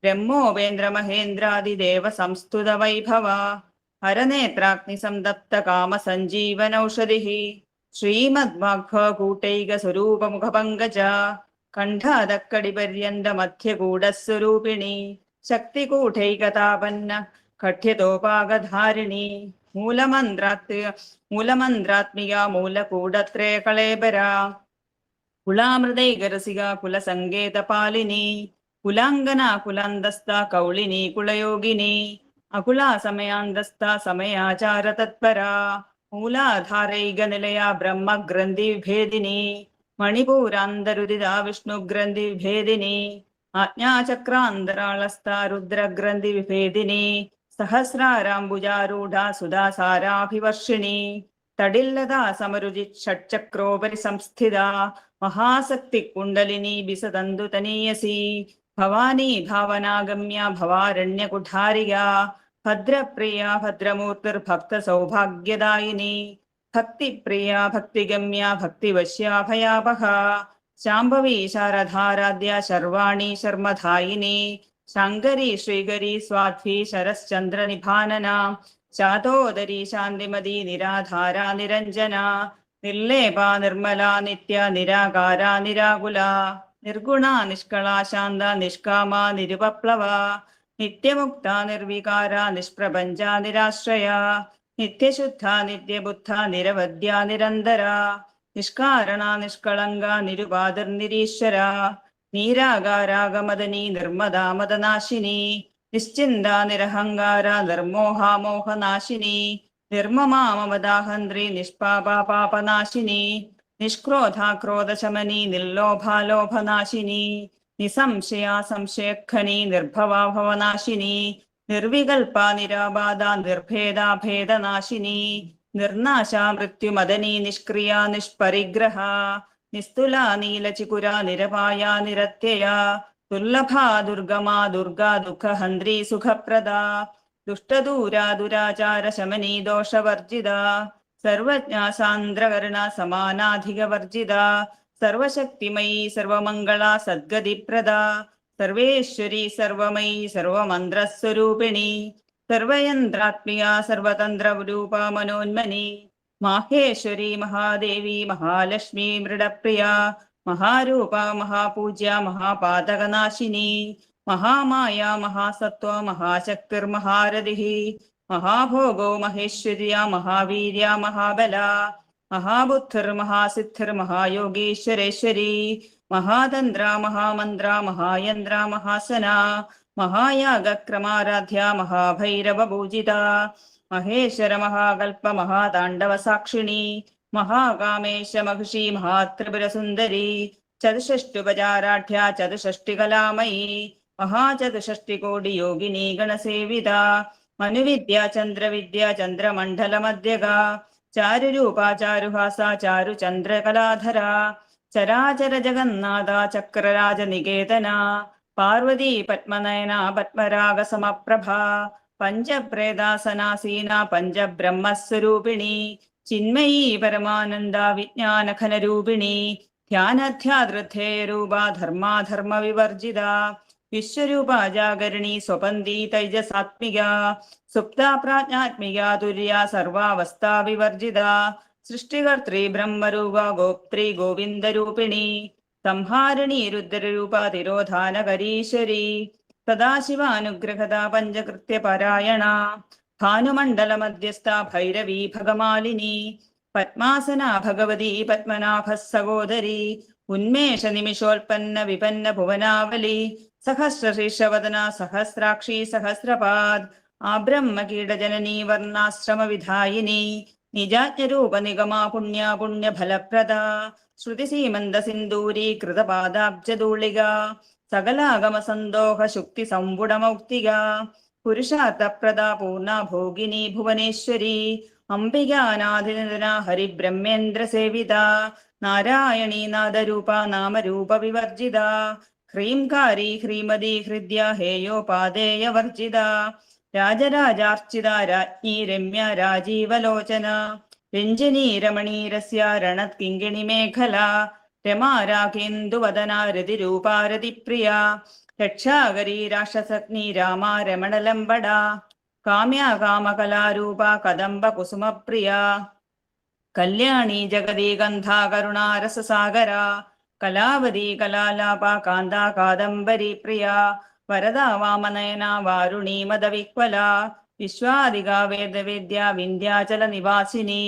ബ്രഹ്മോപേന്ദ്ര മഹേന്ദ്രാദിദേവ സംസ്തുത വൈഭവ ഹരനേത്രാഗ്നി സംതപ്ത കാമ സഞ്ജീവനൌഷധി ശ്രീമദ്വാഗ്ഭകൂട്ടൈക സ്വരൂപമുഖ പങ്കജ കണ്ഠാദക്കടി പര്യന്ത മധ്യകൂടസ്വരൂപിണി ശക്തികൂഠൈകതാപന്ന കഠ്യതോപാകധാരിണി മൂലമന്ത്രാത്മിക മൂലകൂടത്രയ കളേബര കുലാമൃതൈകരസിക കുലസങ്കേതപാലിനി കുലാംഗന കുലാന്തസ്ഥ കൗളിനി കുലയോഗിനി അകുലാ സമയാന്തസ്ഥ സമയാചാര തത്പര മൂലാധാരൈക നിലയ ബ്രഹ്മഗ്രന്ഥി വിഭേദിനി മണിപൂരാന്തരുദിത വിഷ്ണുഗ്രന്ഥി വിഭേദിനി ആജ്ഞാചക്രാന്തരാളസ്ഥ രുദ്രഗ്രന്ഥി വിഭേദിനി സഹസ്രാരാംബുജാരൂഢ സുധാസാരാഭിവർഷിണി തടില്ലതാ സമരുചി ഷട്ചക്രോപരി സംസ്ഥിത മഹാസക്തി കുണ്ടലിനി ബിസതന്തു തനീയസി ഭവാനി ഭാവനാഗമ്യ ഭവാരണ്യകുഠാരിക ഭദ്രപ്രിയ ഭദ്രമൂർത്തിർഭക്ത സൗഭാഗ്യദായിനി ഭക്തിപ്രിയ ഭക്തിഗമ്യ ഭക്തിവശ്യാഭയാപഹ ശാംഭവി ശാരധാരാധ്യ ശർവാണി ശർമ്മധായിനി ശങ്കരി ശ്രീകരി സ്വാധ്വി ശരശ്ചന്ദ്ര നിഭാനന ശാതോദരി ശാന്തിമതി നിരാധാര നിരഞ്ജന നിർലേപ നിർമ്മല നിത്യ നിരാകാര നിരാകുല നിർഗുണ നിഷ്കള ശാന്ത നിഷ്കാമ നിരുപപ്ലവ നിത്യമുക്ത നിർവികാര നിഷ്പ്രപഞ്ച നിരാശ്രയ നിത്യശുദ്ധ നിത്യബുദ്ധ നിരവധ്യ നിരന്തര നിഷ്കാരണ നിഷ്കളങ്ക നിരുപാതിർനിരീശ്വര നീരാകാരാഗമദനി നിർമ്മദാമദനാശിനി നിശ്ചിന്ത നിരഹങ്കാര നിർമോഹാമോഹനാശിനി നിർമ്മമാമമദാഹന്ത്രി നിഷ്പാപാപാപനാശിനി നിഷ്ക്രോധാക്രോധശമനി നിർലോഭാലോഭനാശിനി നിസംശയ സംശയഖനി നിർഭവാഭവനാശിനി നിർവികൽപ നിരാബാധ നിർഭേദാഭേദനാശിനി നിർനാശ മൃത്യുമദനി നിഷ്ക്രിയ നിഷ്പരിഗ്രഹ നിസ്തുല നീലചികുര നിരപായ നിരത്യയ ദുർലഭ ദുർഗമാ ദുർഗാ ദുഃഖഹന്ത്രി സുഖപ്രദ ദുഷ്ടദൂരാ ദുരാചാര ശമനീ ദോഷവർജിത സർവജ്ഞാ സാന്ദ്രകരുണ സമാനാധികവർജിത സർവശക്തിമയീ സർവമംഗള സദ്ഗതിപ്രദ സർവേശ്വരി സർവമയീ സർവമന്ത്രസ്വരൂപിണി സർവയന്ത്രാത്മിക സർവതന്ത്രരൂപ മനോന്മനി മാഹേശ്വരി മഹാദേവി മഹാലക്ഷ്മി മൃഡപ്രിയ മഹാരൂപ മഹാപൂജ്യ മഹാപാതകനാശിനി മഹാമായ മഹാസത്വ മഹാശക്തിർമഹാരഥി മഹാഭോഗോ മഹേശ്വര്യ മഹാവീര്യ മഹാബല മഹാബുദ്ധിർ മഹാസിദ്ധിർ മഹായോഗീശ്വരേശ്വരി മഹാതന്ത്ര മഹാമന്ത്ര മഹായന്ത്ര മഹാസന മഹായാഗക്രമാരാധ്യ മഹാഭൈരവപൂജിത മഹേശ്വര മഹാകൽപ്പ മഹാതാണ്ഡവ സാക്ഷിണി മഹാകാമേശ മഹിഷി മഹാത്രിപുരസുന്ദരി ചതുഷ്ടുപചാരാഢ്യ ചതുഷ്ടികലാമയീ മഹാചതുഷ്ടികോടി യോഗിനി ഗണസേവിത മനുവിദ്യ ചന്ദ്രവിദ്യ ചന്ദ്രമണ്ഡലമധ്യക ചാരുരൂപ ചാരുഹാസ ചാരുചന്ദ്രകലാധര ചരാചര ജഗന്നാഥ ചക്രരാജനികേതന പാർവതി പത്മനയന പത്മരാഗ സമപ്രഭ പഞ്ചപ്രേതാസനാസീന പഞ്ചബ്രഹ്മസ്വരൂപിണി ചിന്മയീ പരമാനന്ദ വിജ്ഞാനഘനരൂപിണി ധ്യാനധ്യാതൃഥേയരൂപ ധർമാധർമ്മ വിവർജിത വിശ്വരൂപ ജാഗരണി സ്വപന്തി തൈജസാത്മിക സുപ്ത പ്രാജ്ഞാത്മിക തുര്യ സർവാവസ്ഥാ വിവർജിത സൃഷ്ടികർत्री ബ്രഹ്മരൂപ ഗോപ്ത്രീ ഗോവിന്ദരൂപിണി സംഹാരിണി രുദ്രരൂപ തിരോധാനകരീശ്വരി സദാശിവാനുഗ്രഹത പഞ്ചകൃത്യപരായണ ഭാനുമണ്ഡലമധ്യസ്ഥ ഭൈരവീ ഭഗമാലിനി പത്മാസന ഭഗവതി പത്മനാഭ സഹോദരി ഉന്മേഷ നിമിഷോൽപ്പന്ന വിപന്ന ഭുവനാവലി സഹസ്രശീർഷവദന സഹസ്രാക്ഷി സഹസ്രപാദ് ആബ്രഹ്മ കീടജനനീ വർണ്ണാശ്രമ വിധായിനി നിജാജ്ഞരൂപ നിഗമാ പുണ്യ പുണ്യ ഫലപ്രദ ശ്രുതിസീമന്ത സിന്ദൂരീ കൃതപാദാബ്ജദൂളിക സകലാഗമ സന്തോഷ ശുക്തി സംവുടമൗക്തിക പുരുഷാർത്ഥപ്രദ പൂർണ്ണ ഭോഗിനി ഭുവനേശ്വരി അംബികാനാധിനിധന ഹരിബ്രഹ്മേന്ദ്ര സേവിത നാരായണീ നാദരൂപ നാമരൂപ വിവർജിത ഹ്രീംകാരി ഹ്രീമതി ഹൃദ്യ ഹേയോപാദേയ വർജിത രാജരാജാർച്ചിത രാജ്ഞി രമ്യ രാജീവലോചന രഞ്ജനീ രമണീരസ്യ രണത് കിങ്കിണി മേഖല രമാരാകേന്ദുവദന രതിരൂപാരതിപ്രിയ രക്ഷാകരീ രാക്ഷസഗ്നി രാമ രമണലംബട കാമ്യ കാമകലാരൂപ കദംബ കുസുമപ്രിയ കല്യാണി ജഗതി ഗന്ധാ കരുണാരസസാഗര കലാവതി കലാലാപ കാന്ത കാദംബരി പ്രിയ വരദാ വാമനയന വാരുണീ മദവിക്വല വിശ്വാദിക വേദവേദ്യ വിന്ധ്യാചല നിവാസിനി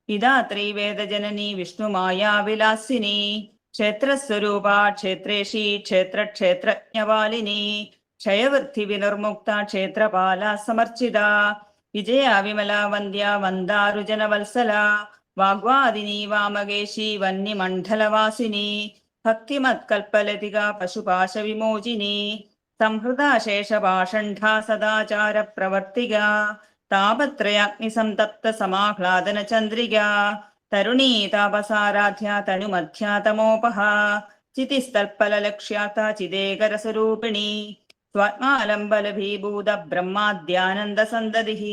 വിധാത്രി വേദജനനി വിഷ്ണുമായാ വിലാസിനി ക്ഷേത്രസ്വരൂപ ക്ഷേത്രേഷി ക്ഷേത്രക്ഷേത്രജ്ഞപാലിനി ക്ഷയവൃദ്ധി വിനിർമുക്ത ക്ഷേത്രപാല സമർച്ചിത വിജയ വിമല വന്ദ്യ വന്ദാരുജന വത്സല വാഗ്വാദിനി വാമകേശി വന്യമണ്ഡലവാസിനി ഭക്തിമത്കൽപ്പലതിക പശുപാശ വിമോചിനി സംഹൃതാശേഷപാഷണ്ഠ സദാചാര പ്രവർത്തിക താപത്രയാഗ്നി സംതപ്ത സമാഹ്ലാദന ചന്ദ്രിക തരുണീ താപസാരാധ്യ തനുമധ്യാതമോപഹ ചിതിസ്ഥൽപ്പലലക്ഷ്യാത്ത ചിദേകരസ്വരൂപിണി സ്വാത്മാലംബലഭീഭൂത ബ്രഹ്മാദ്യാനന്ദ സന്തതിഃ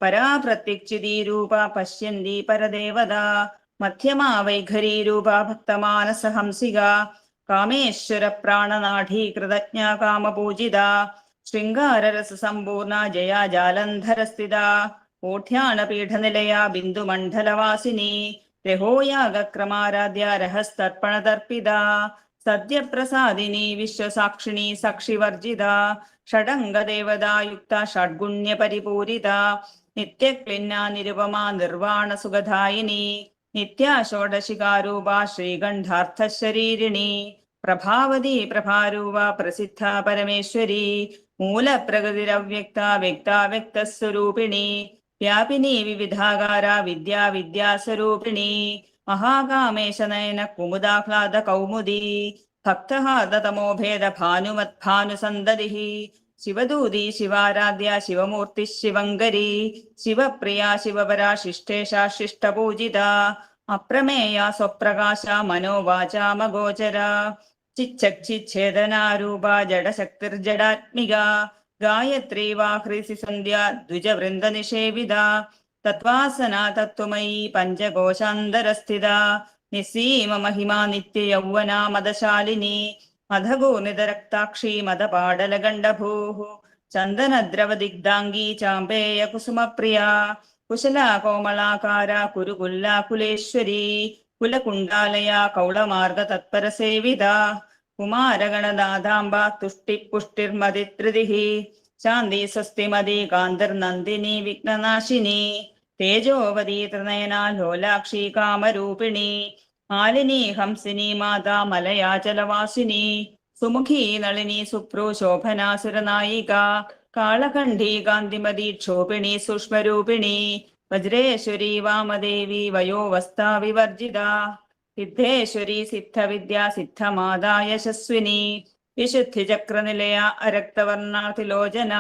പരാ പ്രത്യക്ഷിതീരൂപ പശ്യന്തി പരദേവത മധ്യമാ വൈഖരീരൂപ ഭക്തമാനസഹംസിക കാമേശ്വര പ്രാണനാഠീ കൃതജ്ഞ കാമപൂജിത ശൃംഗാരരസസമ്പൂർണ ജയാ ജാലന്ധരസ്ഥിത ഓഢ്യാണപീഠനിലയ ബിന്ദുമണ്ഡലവാസിനി രഹോയാഗക്രമാരാധ്യ രഹസ്തർപ്പണതർപ്പിത സദ്യപ്രസാദിനി വിശ്വസാക്ഷിണി സാക്ഷിവർജിത ഷഡംഗദേവതായുക്ത ഷഡ്ഗുണ്യപരിപൂരിത നിത്യക്ലിന്ന നിരുപമാ നിർവാണ സുഖദായിനി നിത്യാ ഷോഡശികാരൂപ ശ്രീകണ്ഠാർത്ഥശരീരിണി പ്രഭാവതി പ്രഭാരൂപ പ്രസിദ്ധ പരമേശ്വരി മൂലപ്രകൃതിരവ്യക്ത വ്യക്താവ്യക്തസ്വരൂപിണി വ്യാപിനി വിവിധാകാര വിദ്യാ വിദ്യാസ്വരൂപിണി മഹാകാമേശനയന കുമുദാഹ്ലാദ കൗമുദി ഭക്തഹാർദതമോഭേദ ഭാനുമദ്ഭാനുസന്തതിഃ ശിവദൂതി ശിവാരാധ്യ ശിവമൂർത്തി ശിവങ്കരി ശിവപ്രിയ ശിവപരാ ശിഷ്ടേഷാ ശിഷ്ടപൂജിത അപ്രമേയ സ്വപ്രകാശ മനോവാചാമഗോചര ചിച്ഛേദനാരൂപ ജഡശക്തിർജഡാത്മിക ഗായത്രി വാഹ്രീസി സന്ധ്യ ദ്വിജവൃന്ദ നിഷേവിത തത്വാസനാ തത്വമയീ പഞ്ചകോശാന്തരസ്ഥിത നിസ്സീമ മഹിമാ നിത്യ യൗവനാ മദശാലിനി മദഗോനിതരക്താക്ഷി മദപാടലഗണ്ഡഭൂഃ ചന്ദനദ്രവദിഗ്ധാംഗീ ചാമ്പേയ കുസുമപ്രിയ കുശലാ കോമളാകാര കുരുകുല്ലാകുലേശ്വരി കുലകുണ്ടാലയ കൗളമാർഗ തത്പരസേവിത കുമാരഗണനാഥാംബ തുഷ്ടിപുഷ്ടിർമതിത്രിതിഃ ശാന്തി സ്വസ്തിമതി കാന്തിർനന്ദിനി വിഘ്നനാശിനി തേജോവതി ത്രിനയനാ ലോലാക്ഷി കാമരൂപിണി മാലിനി ഹംസിനി മാതാ മലയാചലവാസിനി സുമുഖി നളിനി സുപ്രോ ശോഭനാസുരനായിക കാളകണ്ഠീ കാന്തിമതി ക്ഷോഭിണി സൂക്ഷ്മരൂപിണി വജ്രേശ്വരി വാമദേവി വയോവസ്ഥാ വിവർജിത സിദ്ധേശ്വരി സിദ്ധവിദ്യാ സിദ്ധമാതാ യശസ്വിനി വിശുദ്ധി ചക്രനിലയ അരക്തവർണാതിലോചന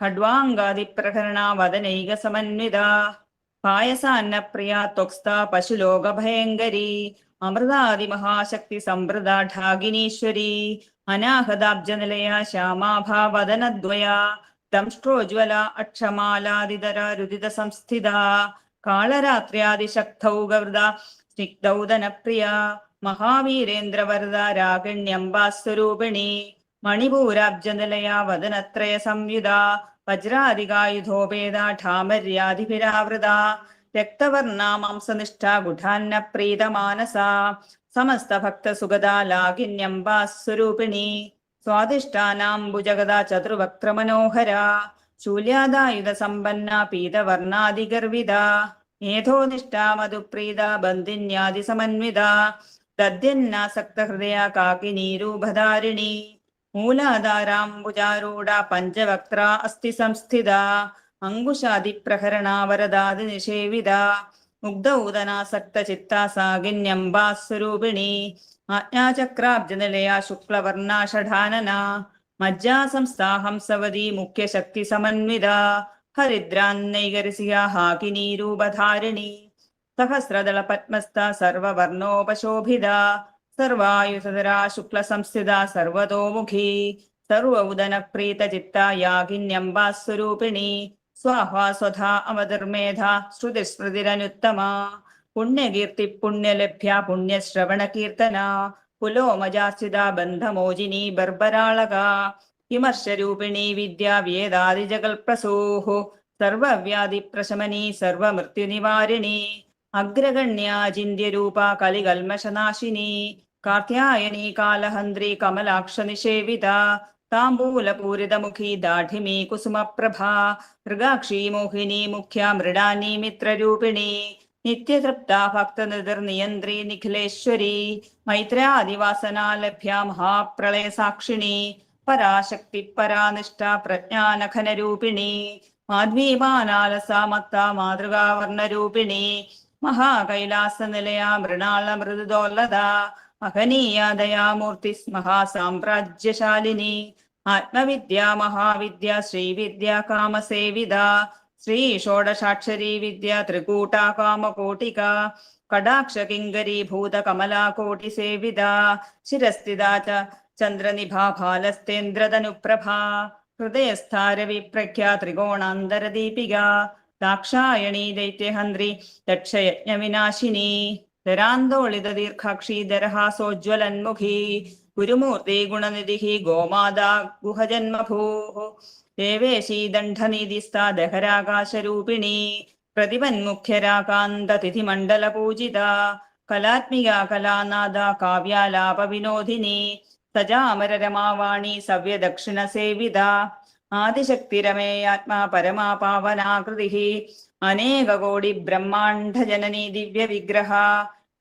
ഖഡ്വാംഗാദിപ്രകരണ വദനൈക സമന്വിത പായസാന്നപ്രിയ ത്വക്സ്ഥ പശുലോകഭയങ്കരി അമൃതാദിമഹാശക്തി സംവൃത ഠാഗിനീശ്വരി അനാഹതാബ്ജനിലയ ശ്യാമാഭാവദനദ്വയ ദംഷ്ട്രോജ്വല അക്ഷമാലാദിതര രുദിത സംസ്ഥിത കാളരാത്ര്യാദിശക്തൗ ഗവൃത സ്നിഗ്ധൗദനപ്രിയ മഹാവീരേന്ദ്രവരദ രാഗിണ്യംബാസ്വരൂപിണി മണിപൂരാബ്ജനിലയ വദനത്രയ സംയുത വജ്രാധികായുധോപേത ഠാമര്യാധിഭിരാവൃത രക്തവർണ മാംസനിഷ്ഠ ഗുഢാന്ന പ്രീതമാനസ സമസ്ത ഭക്തസുഗത ലാകിന്യംബാസ്വരൂപിണി സ്വാദിഷ്ടാനാംബുജഗത ചതുർവക്ത്രമനോഹര ശൂല്യാദായുധ സമ്പന്ന പീതവർണാദിഗർവിത മേധോനിഷ്ഠാ മധുപ്രീത ബന്ധിന്യാദിസമന്വിത ദദ്യന്നാസക്തഹൃദയ കാകിനീരൂപധാരിണി മൂലാധാരാംബുജാരൂഢ പഞ്ചവക്ത്ര അസ്ഥി സംസ്ഥിത അങ്കുശാദിപ്രഹരണ വരദാതി നിഷേവിത മുഗ്ധൗദനാസക്ത ചിത്ത സാകിന്യംബാസ്വരൂപിണി ആജ്ഞാചക്രാബ്ജനിലയ ശുക്ലവർണ ഷഠാനന മജ്ജാസംസ്ഥാ ഹംസവതി മുഖ്യശക്തി സമന്വിത ഹരിദ്രാന്നൈകരസിയ ഹാകിനീരൂപധാരിണി സഹസ്രദള പത്മസ്ഥ സർവവർണോപശോഭിത സർവായുധരാ ശുക്ലസംസ്ഥിത സർവതോമുഖി സർവൗദന പ്രീത ചിത്ത യാഗിന്യംബാസ്വരൂപിണി സ്വാഹാ സ്വധാ അവതർമേധ ശ്രുതിസ്മൃതിരനുത്തമ പുണ്യകീർത്തി പുണ്യലഭ്യ പുണ്യശ്രവണ കീർത്തന പുലോമജാസ്ഥിത ബന്ധമോജിനി ബർബരാളക വിമർശരൂപിണി വിദ്യാ വേദാദിജകൽപ്രസൂഃ സർവവ്യാധി പ്രശമനി സർവമൃത്യുനിവാരിണി അഗ്രഗണ്യാചിന്യരൂപ കലികൽമശനാശിനി കാർത്യായനി കാലഹന്ത്രി കമലാക്ഷ നിഷേവിത താംബൂലപൂരിതമുഖി ദാഠിമീ കുസുമപ്രഭ മൃഗാക്ഷി മോഹിനി മുഖ്യ മൃഡാനി മിത്രരൂപിണി നിത്യതൃപ്ത ഭക്തനിർനിയന്ത്രി നിഖിലേശ്വരി മൈത്രാദിവാസനാലഭ്യ മഹാപ്രളയ സാക്ഷിണി പരാശക്തി പരാനിഷ്ഠ പ്രജ്ഞാനഘനരൂപിണി മാധ്വീമാനാലസാമത്ത മാതൃകാവർണരൂപിണി മഹാകൈലാസനിലയ മൃണാള മൃദുദോല്ലത മഹനീയ ദയാമൂർത്തി മഹാസാമ്രാജ്യശാലിനി ആത്മവിദ്യ മഹാവിദ്യ ശ്രീവിദ്യ കാമസേവിത ശ്രീ ഷോഡശാക്ഷരീ വിദ്യ ത്രികൂട്ട കാമകോട്ടിക കടാക്ഷ കിങ്കരി ഭൂത കമലാകോട്ടി സേവിത ശിരസ്ഥിത ചന്ദ്രനിഭാ ഫാലസ്തേന്ദ്രതനുപ്രഭ ഹൃദയസ്ഥാരവിപ്രഖ്യ ത്രികോണാന്തരദീപിക ദാക്ഷായണീ ദൈത്യഹന്ത്രി ദക്ഷയജ്ഞവിനാശിനി ധരാന്തോളിത ദീർഘാക്ഷി ദരഹാസോജ്വലന്മുഖി ഗുരുമൂർത്തി ഗുണനിധി ഗോമാതാ ഗുഹജന്മഭൂഃ ദേവേശീ ദണ്ഡനിധിസ്ഥാ ദഹരാകാശരൂപിണി പ്രതിപന്മുഖ്യരാകാന്തതിഥിമണ്ഡല പൂജിത കലാത്മിക കലാനാദ കാവ്യാലാപ വിനോദിനി സജാമരരമാവാണി സവ്യദക്ഷിണ സേവിത ആദിശക്തിരമേയാത്മാ പരമാ പാവനാകൃതി അനേകകോടി ബ്രഹ്മാണ്ഡ ജനനി ദിവ്യ വിഗ്രഹ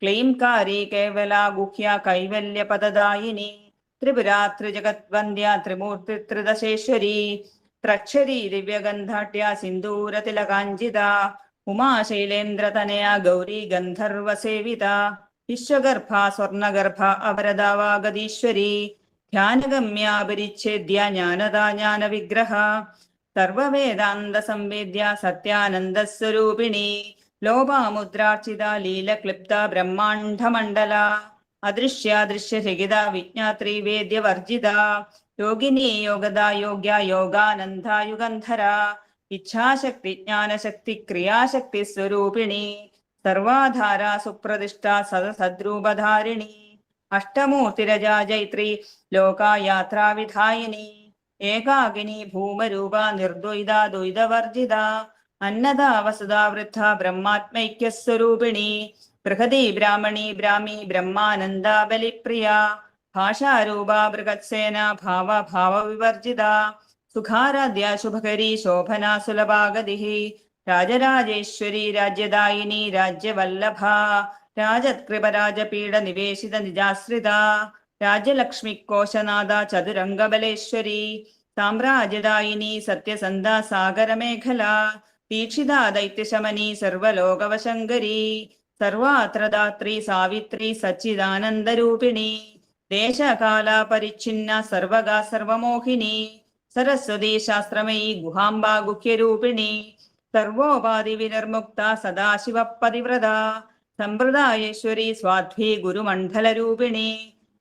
ക്ലീംകാരി കേവല ഗുഹ്യ കൈവല്യ പദദായിനി ത്രിപുരാ ത്രിജഗദ്വന്ദ്യ ത്രിമൂർത്തി ത്രിദശേശ്വരി ത്രക്ഷരി ദിവ്യഗന്ധാട്യ സിന്ദൂരതിലകാഞ്ചിത ഉമാശൈലേന്ദ്രതനയ ഗൗരി ഗന്ധർവസേവിത വിശ്വഗർഭ സ്വർണഗർഭ അപരദാവാഗതീശ്വരി ധ്യാനഗമ്യാപരിച്ഛേദ്യ ജ്ഞാനദാ ജ്ഞാന വിഗ്രഹ സർവവേദാന്ത സംവേദ്യ സത്യാനന്ദസ്വരൂപിണി ലോപാമുദ്രാർച്ചിത ലീലക്ലിപ്ത ബ്രഹ്മാണ്ഡമണ്ഡല അദൃശ്യാദൃശ്യരഹിത വിജ്ഞാത്രി വേദ്യവർജിത യോഗിനി യോഗദാ യോഗ്യ യോഗാനന്ദ യുഗന്ധര ഇച്ഛാശക്തി ജ്ഞാനശക്തി ക്രിയാശക്തി സ്വരൂപിണി സർവാധാര സുപ്രതിഷ്ഠ സദസദ്രൂപധാരിണി അഷ്ടമൂർത്തിരജാ ജൈത്രി ലോകായാത്രാ വിധായിനി ഏകാകിനി ഭൂമരൂപ നിർദ്വൈത ദ്വൈതവർജിത അന്നദ വസുധ വൃദ്ധ ബ്രഹ്മാത്മൈക്യസ്വരൂപിണി ബൃഹതി ബ്രാഹ്മണി ബ്രാഹ്മി ബ്രഹ്മാനന്ദ ബലിപ്രിയ ഭാഷാരൂപ ബൃഹത്സേന ഭാവ വിവർജിത സുഖാരാധ്യ ശുഭകരി ശോഭന സുലഭാഗതി രാജരാജേശ്വരി രാജ്യദായിനി രാജ്യവല്ലഭ രാജത്കൃപരാജപീഠ നിവേശിത നിജാശ്രിത രാജ്യലക്ഷ്മി കോശനാഥ ചതുരംഗബലേശ്വരി സാമ്രാജ്യദായിനി സത്യസന്ധ സാഗരമേഖല ദീക്ഷിത ദൈത്യശമനി സർവലോകവശങ്കരി സർവാത്രദാത്രി സാവിത്രി സച്ചിദാനന്ദരൂപിണി ദേശകാല പരിച്ഛിന്ന സർവഗാ സർവമോഹിനി സരസ്വതി ശാസ്ത്രമയി ഗുഹാംബ ഗുഹ്യരൂപിണി സർവോപാധി വിനിർമുക്ത സദാശിവ പതിവ്രത സമ്പ്രദായേശ്വരി സ്വാധ്വി ഗുരുമണ്ഡലരൂപിണി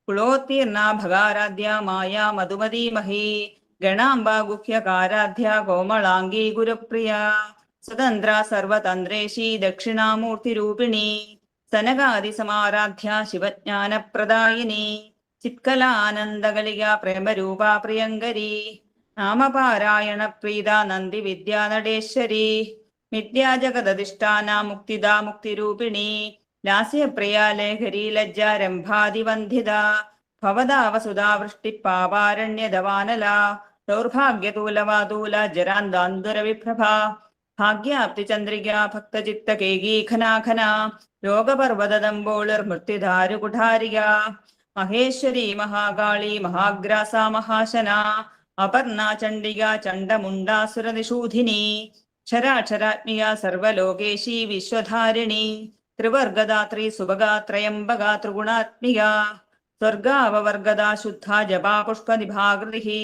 കുളോത്തീർണ ഭഗാരാധ്യ മായാ മധുമതീമഹി ഗണാംബ ഗുഹ്യകാരാധ്യ കോമളാംഗീ ഗുരുപ്രിയ സ്വതന്ത്ര സർവതന്ത്രേശി ദക്ഷിണാമൂർത്തിരൂപിണി സനകാദിസമാരാധ്യ ശിവജ്ഞാനപ്രദായിനി ചിത്കലാനന്ദകലിക പ്രേമരൂപ പ്രിയങ്കരി നാമപാരായണ പ്രീത നന്ദി വിദ്യാനടേശ്വരി മിഥ്യാജഗദധിഷ്ഠാന മുക്തിദ മുക്തിരൂപിണി ലാസ്യപ്രിയ ലേഖരി ലജ്ജാരംഭാതിവന്ധിത ഭവദാവസുധാ വൃഷ്ടി പാപാരണ്യദവാനല ദൗർഭാഗ്യതൂലവാതൂല ജരാന്താന്തുരവിപ്രഭ ഭാഗ്യാപ്തി ചന്ദ്രിക ഭക്തചിത്ത കേകീഖനാഖന രോഗപർവതദംബോളിർ മൃത്യുധാരുകുഠാരിക മഹേശ്വരി മഹാകാളി മഹാഗ്രാസ മഹാശന അപർണ ചണ്ഡിക ചണ്ഡമുണ്ടാസുരനിഷൂധിനി ക്ഷരാക്ഷരാത്മിക സർവലോകേശി വിശ്വധാരിണി ത്രിവർഗദാത്രി സുഭഗാ ത്രയംബക ത്രിഗുണാത്മിക സ്വർഗാവവർഗദാ ശുദ്ധ ജപാ പുഷ്പനിഭാകൃതി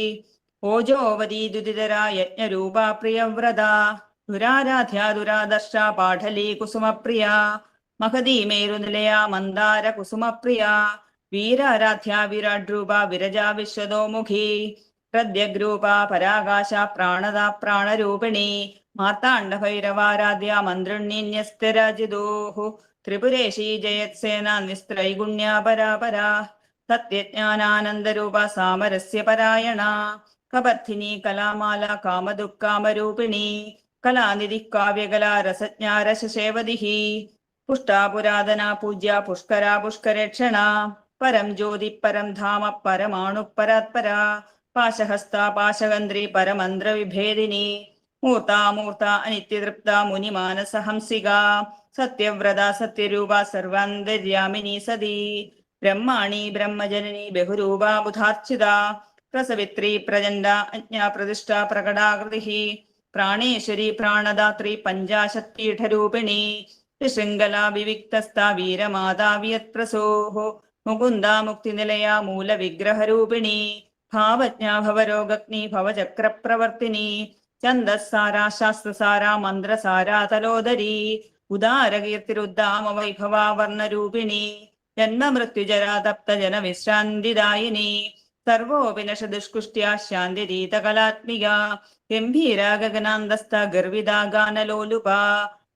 ഓജോവതി ദുരിതര യജ്ഞരൂപ പ്രിയവ്രത ദുരാരാധ്യ ദുരാദർശ പാഠലീ കുസുമപ്രിയ മഹദീ മേരുനിലയ മന്ദാര കുസുമപ്രിയ വീരാരാധ്യ വിരാഡ്രൂപ വിരജാ വിശ്വതോമുഖി ഹൃദ്യഗ്രൂപ പരാകാശ പ്രാണദ പ്രാണരൂപിണി മാർത്താണ്ഡഭൈരവാരാധ്യ മന്ത്രിണ്യന്യസ്തരാജിദോഹു ത്രിപുരേശി ജയത്സേന നിസ്ത്രൈഗുണ്യ പരാപര സത്യജ്ഞാനാനന്ദരൂപ സാമരസ്യ പരായണ കബർധിനി കലാമാല കാമദുഃഖാമരൂപിണി കലാനിധി കാവ്യകലാ രസജ്ഞ രസസേവതി പുഷ്ടാ പുരാതന പൂജ്യ പുഷ്കര പുഷ്കരക്ഷണ പരം ജ്യോതി പരം ധാമ പരമാണു പരാത്പര പാശഹസ്ത പാശകന്ത്രി പരമന്ത്ര വിഭേദിനി മൂർത്താമൂർത്ത അനിത്യതൃപ്ത മുനിമാനസഹംസിക സത്യവ്രത സത്യരൂപ സർവാന്തര്യാമിനി സതി ബ്രഹ്മാണി ബ്രഹ്മജനനി ബഹുരൂപ ബുധാർച്ചിത പ്രസവിത്രി പ്രചണ്ഡ അജ്ഞാപ്രതിഷ്ഠ പ്രകടാകൃതി പ്രാണേശ്വരി പ്രാണദാത്രി പഞ്ചാശത്പീഠരൂപിണി ത്രിശൃംഖല വിവിക്തസ്ഥ വീരമാതാവിയത്പ്രസോः മുകുന്ദ മുക്തിനിലയ മൂലവിഗ്രഹരൂപിണി ഭാവജ്ഞ ഭവരോഗഗ്നി ഭവചക്രപ്രവർത്തിനി ഛന്ദസ്സാര ശാസ്ത്രസാര മന്ത്രസാര തലോദരി ഉദാരകീർത്തിരുദ്ധാമ വൈഭവാവർണരൂപിണി ജന്മമൃത്യുജരാതപ്ത ജനവിശ്രാന്തിദായിനി സർവോപിനഷ ദുഷ്കുഷ്ട്യ ശാന്തിരീതകലാത്മിക ഗംഭീര ഗഗനാന്തസ്ഥ ഗർവിത ഗാനലോലുപ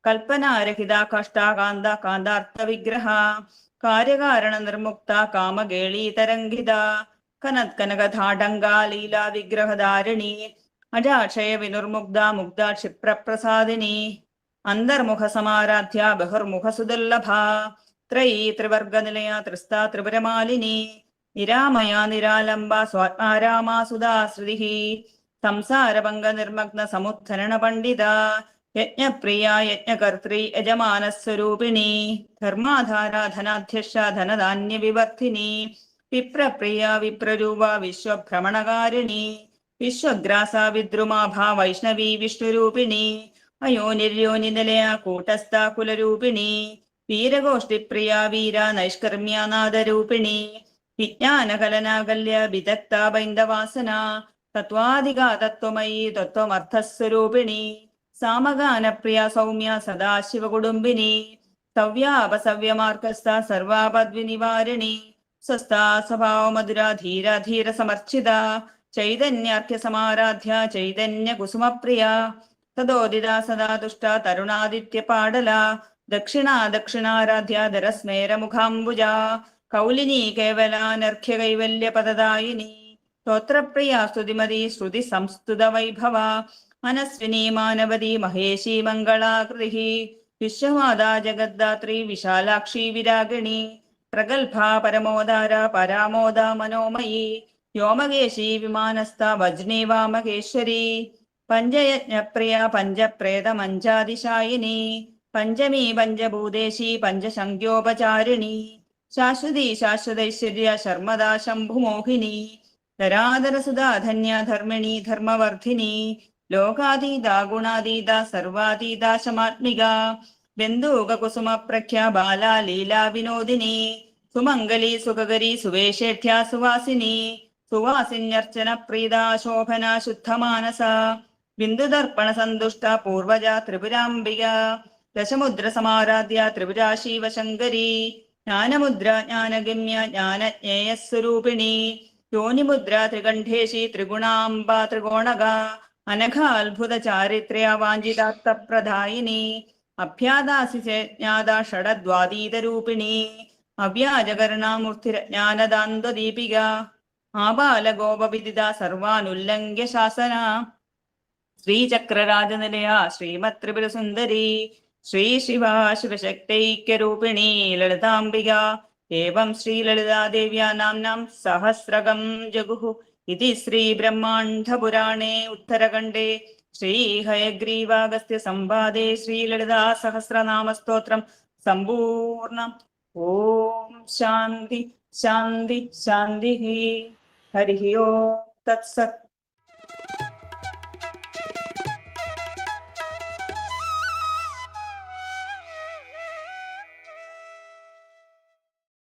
കൽപ്പനാരഹിത കഷ്ടാകാന്ത കാന്താർത്ഥ വിഗ്രഹ കാര്യകാരണ നിർമുക്ത കാമകേളീതരംഗിത കനത്കനകധാടങ്കാ ലീലാ വിഗ്രഹധാരിണി അജാക്ഷയ വിനുർമുഗ്ധ മുഗ്ധ ക്ഷിപ്രപ്രസാദിനി അന്തർമുഖ സമാരാധ്യ ബഹിർമുഖ സുദുർലഭ ത്രയീ ത്രിവർഗനിലയ ത്രിസ്താ ത്രിപുരമാലിനി നിരാമയ നിരാലംബ സ്വാത്മാരാമാ സുധാശ്രുതി സംസാരഭംഗ നിർമഗ്ന സമുദ്ധരണ പണ്ഡിത യജ്ഞപ്രിയ യജ്ഞകർത്തൃ യജമാനസ്വരൂപിണി ധർമാധാര ധനാധ്യക്ഷ ധനധാന്യ വിവർത്തിനി വിപ്രപ്രിയ വിപ്രരൂപ വിശ്വഭ്രമണകാരിണി വിശ്വഗ്രാസ വിദ്രുമാഭ വൈഷ്ണവി വിഷ്ണുരൂപിണി അയോനിര്യോനി നിലയ കൂട്ടസ്ഥ കുലരൂപിണി വീരഗോഷ്ഠിപ്രിയ വീര നൈഷ്കർമ്യനാദരൂപിണി വിജ്ഞാനകലനാകല്യ വിദഗ്ധ ബൈന്ദവാസന തത്വാധിക തത്വമയി തത്വമർത്ഥസ്വരൂപിണി സാമഗാനപ്രിയ സൗമ്യ സദാശിവകുടുംബിനി സവ്യാപസവ്യമാർഗസ്ഥ സർവാപദ്വിനിവാരിണി സ്വസ്ഥാ സ്വഭാവ മധുര ധീര ധീര സമർച്ചിത ചൈതന്യാർഘ്യസമാരാധ്യ ചൈതന്യകുസുമപ്രിയ തദോദിതാ സദാ തുഷ്ട തരുണാദിത്യപാടല ദക്ഷിണാ ദക്ഷിണാരാധ്യ ധരസ്മേരമുഖാംബുജ കൗലിനീ കേവലാനർഘ്യ കൈവല്യപദദായിനി സ്തോത്രപ്രിയ സ്തുതിമതി ശ്രുതി സംസ്തുത വൈഭവ മനസ്വിനി മാനവതി മഹേശി മംഗളാകൃതി വിശ്വമാതാ ജഗദ്ധാത്രി വിശാലാക്ഷി വിരാഗിണി പ്രഗൽഭ പരമോദാര പരാമോദ മനോമയി വ്യോമകേശി വിമാനസ്ഥ വജ്നി വാമകേശ്വരി പഞ്ചയജ്ഞപ്രിയ പഞ്ചപ്രേത മഞ്ചാതിശായിനി പഞ്ചമീ പഞ്ചഭൂതേശി പഞ്ചശങ്ക്യോപചാരിണി ശാശ്വതി ശാശ്വതൈശ്വര്യ ശർമ്മദാ ശംഭുമോഹിനി ധരാധരസുധാ ധന്യ ധർമ്മിണി ധർമ്മവർദ്ധിനി ലോകാതീത ഗുണാതീത സർവാതീത ശമാത്മിക ബന്ധൂകകുസുമ പ്രഖ്യ ബാലാ ലീലാ വിനോദിനി സുമംഗലി സുഖകരി സുവേശേഠ്യ സുവാസിനി സുവാസിന്യർച്ചന പ്രീത ശോഭന ശുദ്ധമാനസ ബിന്ദുദർപ്പണ സന്തുഷ്ട പൂർവജ ത്രിപുരാംബിക ദശമുദ്ര സമാരാധ്യ ത്രിപുരാ ശിവശങ്കരി ജ്ഞാനമുദ്ര ജ്ഞാനഗമ്യ ജ്ഞാനജ്ഞേയസ്വരൂപിണി യോനിമുദ്ര ത്രികണ്ഠേശി ത്രിഗുണാംബ ത്രികോണക അനഘ അത്ഭുത ചാരിത്ര്യ വാഞ്ചിതാർത്ഥപ്രദായിനി അഭ്യാദാസി ജ്ഞാത ഷഡദ്വാതീതരൂപിണി അവ്യാജകരണാമൂർത്തിരജ്ഞാനദാന്തദീപിക ആബാലഗോപവിദിത സർവാനുല്ലംഘ്യ ശാസന ശ്രീചക്രരാജനിലയ ശ്രീമത്രിപുരസുന്ദരി ശ്രീ ശിവ ശിവശക്തൈക്യരൂപിണി ലളിതാംബിക ഏവം ശ്രീലളിതാദേവ്യാ നാംനാം സഹസ്രകം ജഗുഃ ഇതി ശ്രീബ്രഹ്മാണ്ഡപുരാണേ ഉത്തരഖണ്ഡേ ശ്രീഹയഗ്രീവാഗസ്ത്യ സംവാദേ ശ്രീലളിതാ സഹസ്രനാമസ്തോത്രം സമ്പൂർണം. ഓം ശാന്തി ശാന്തി ശാന്തി. ഹരി ഓം തത്സത്.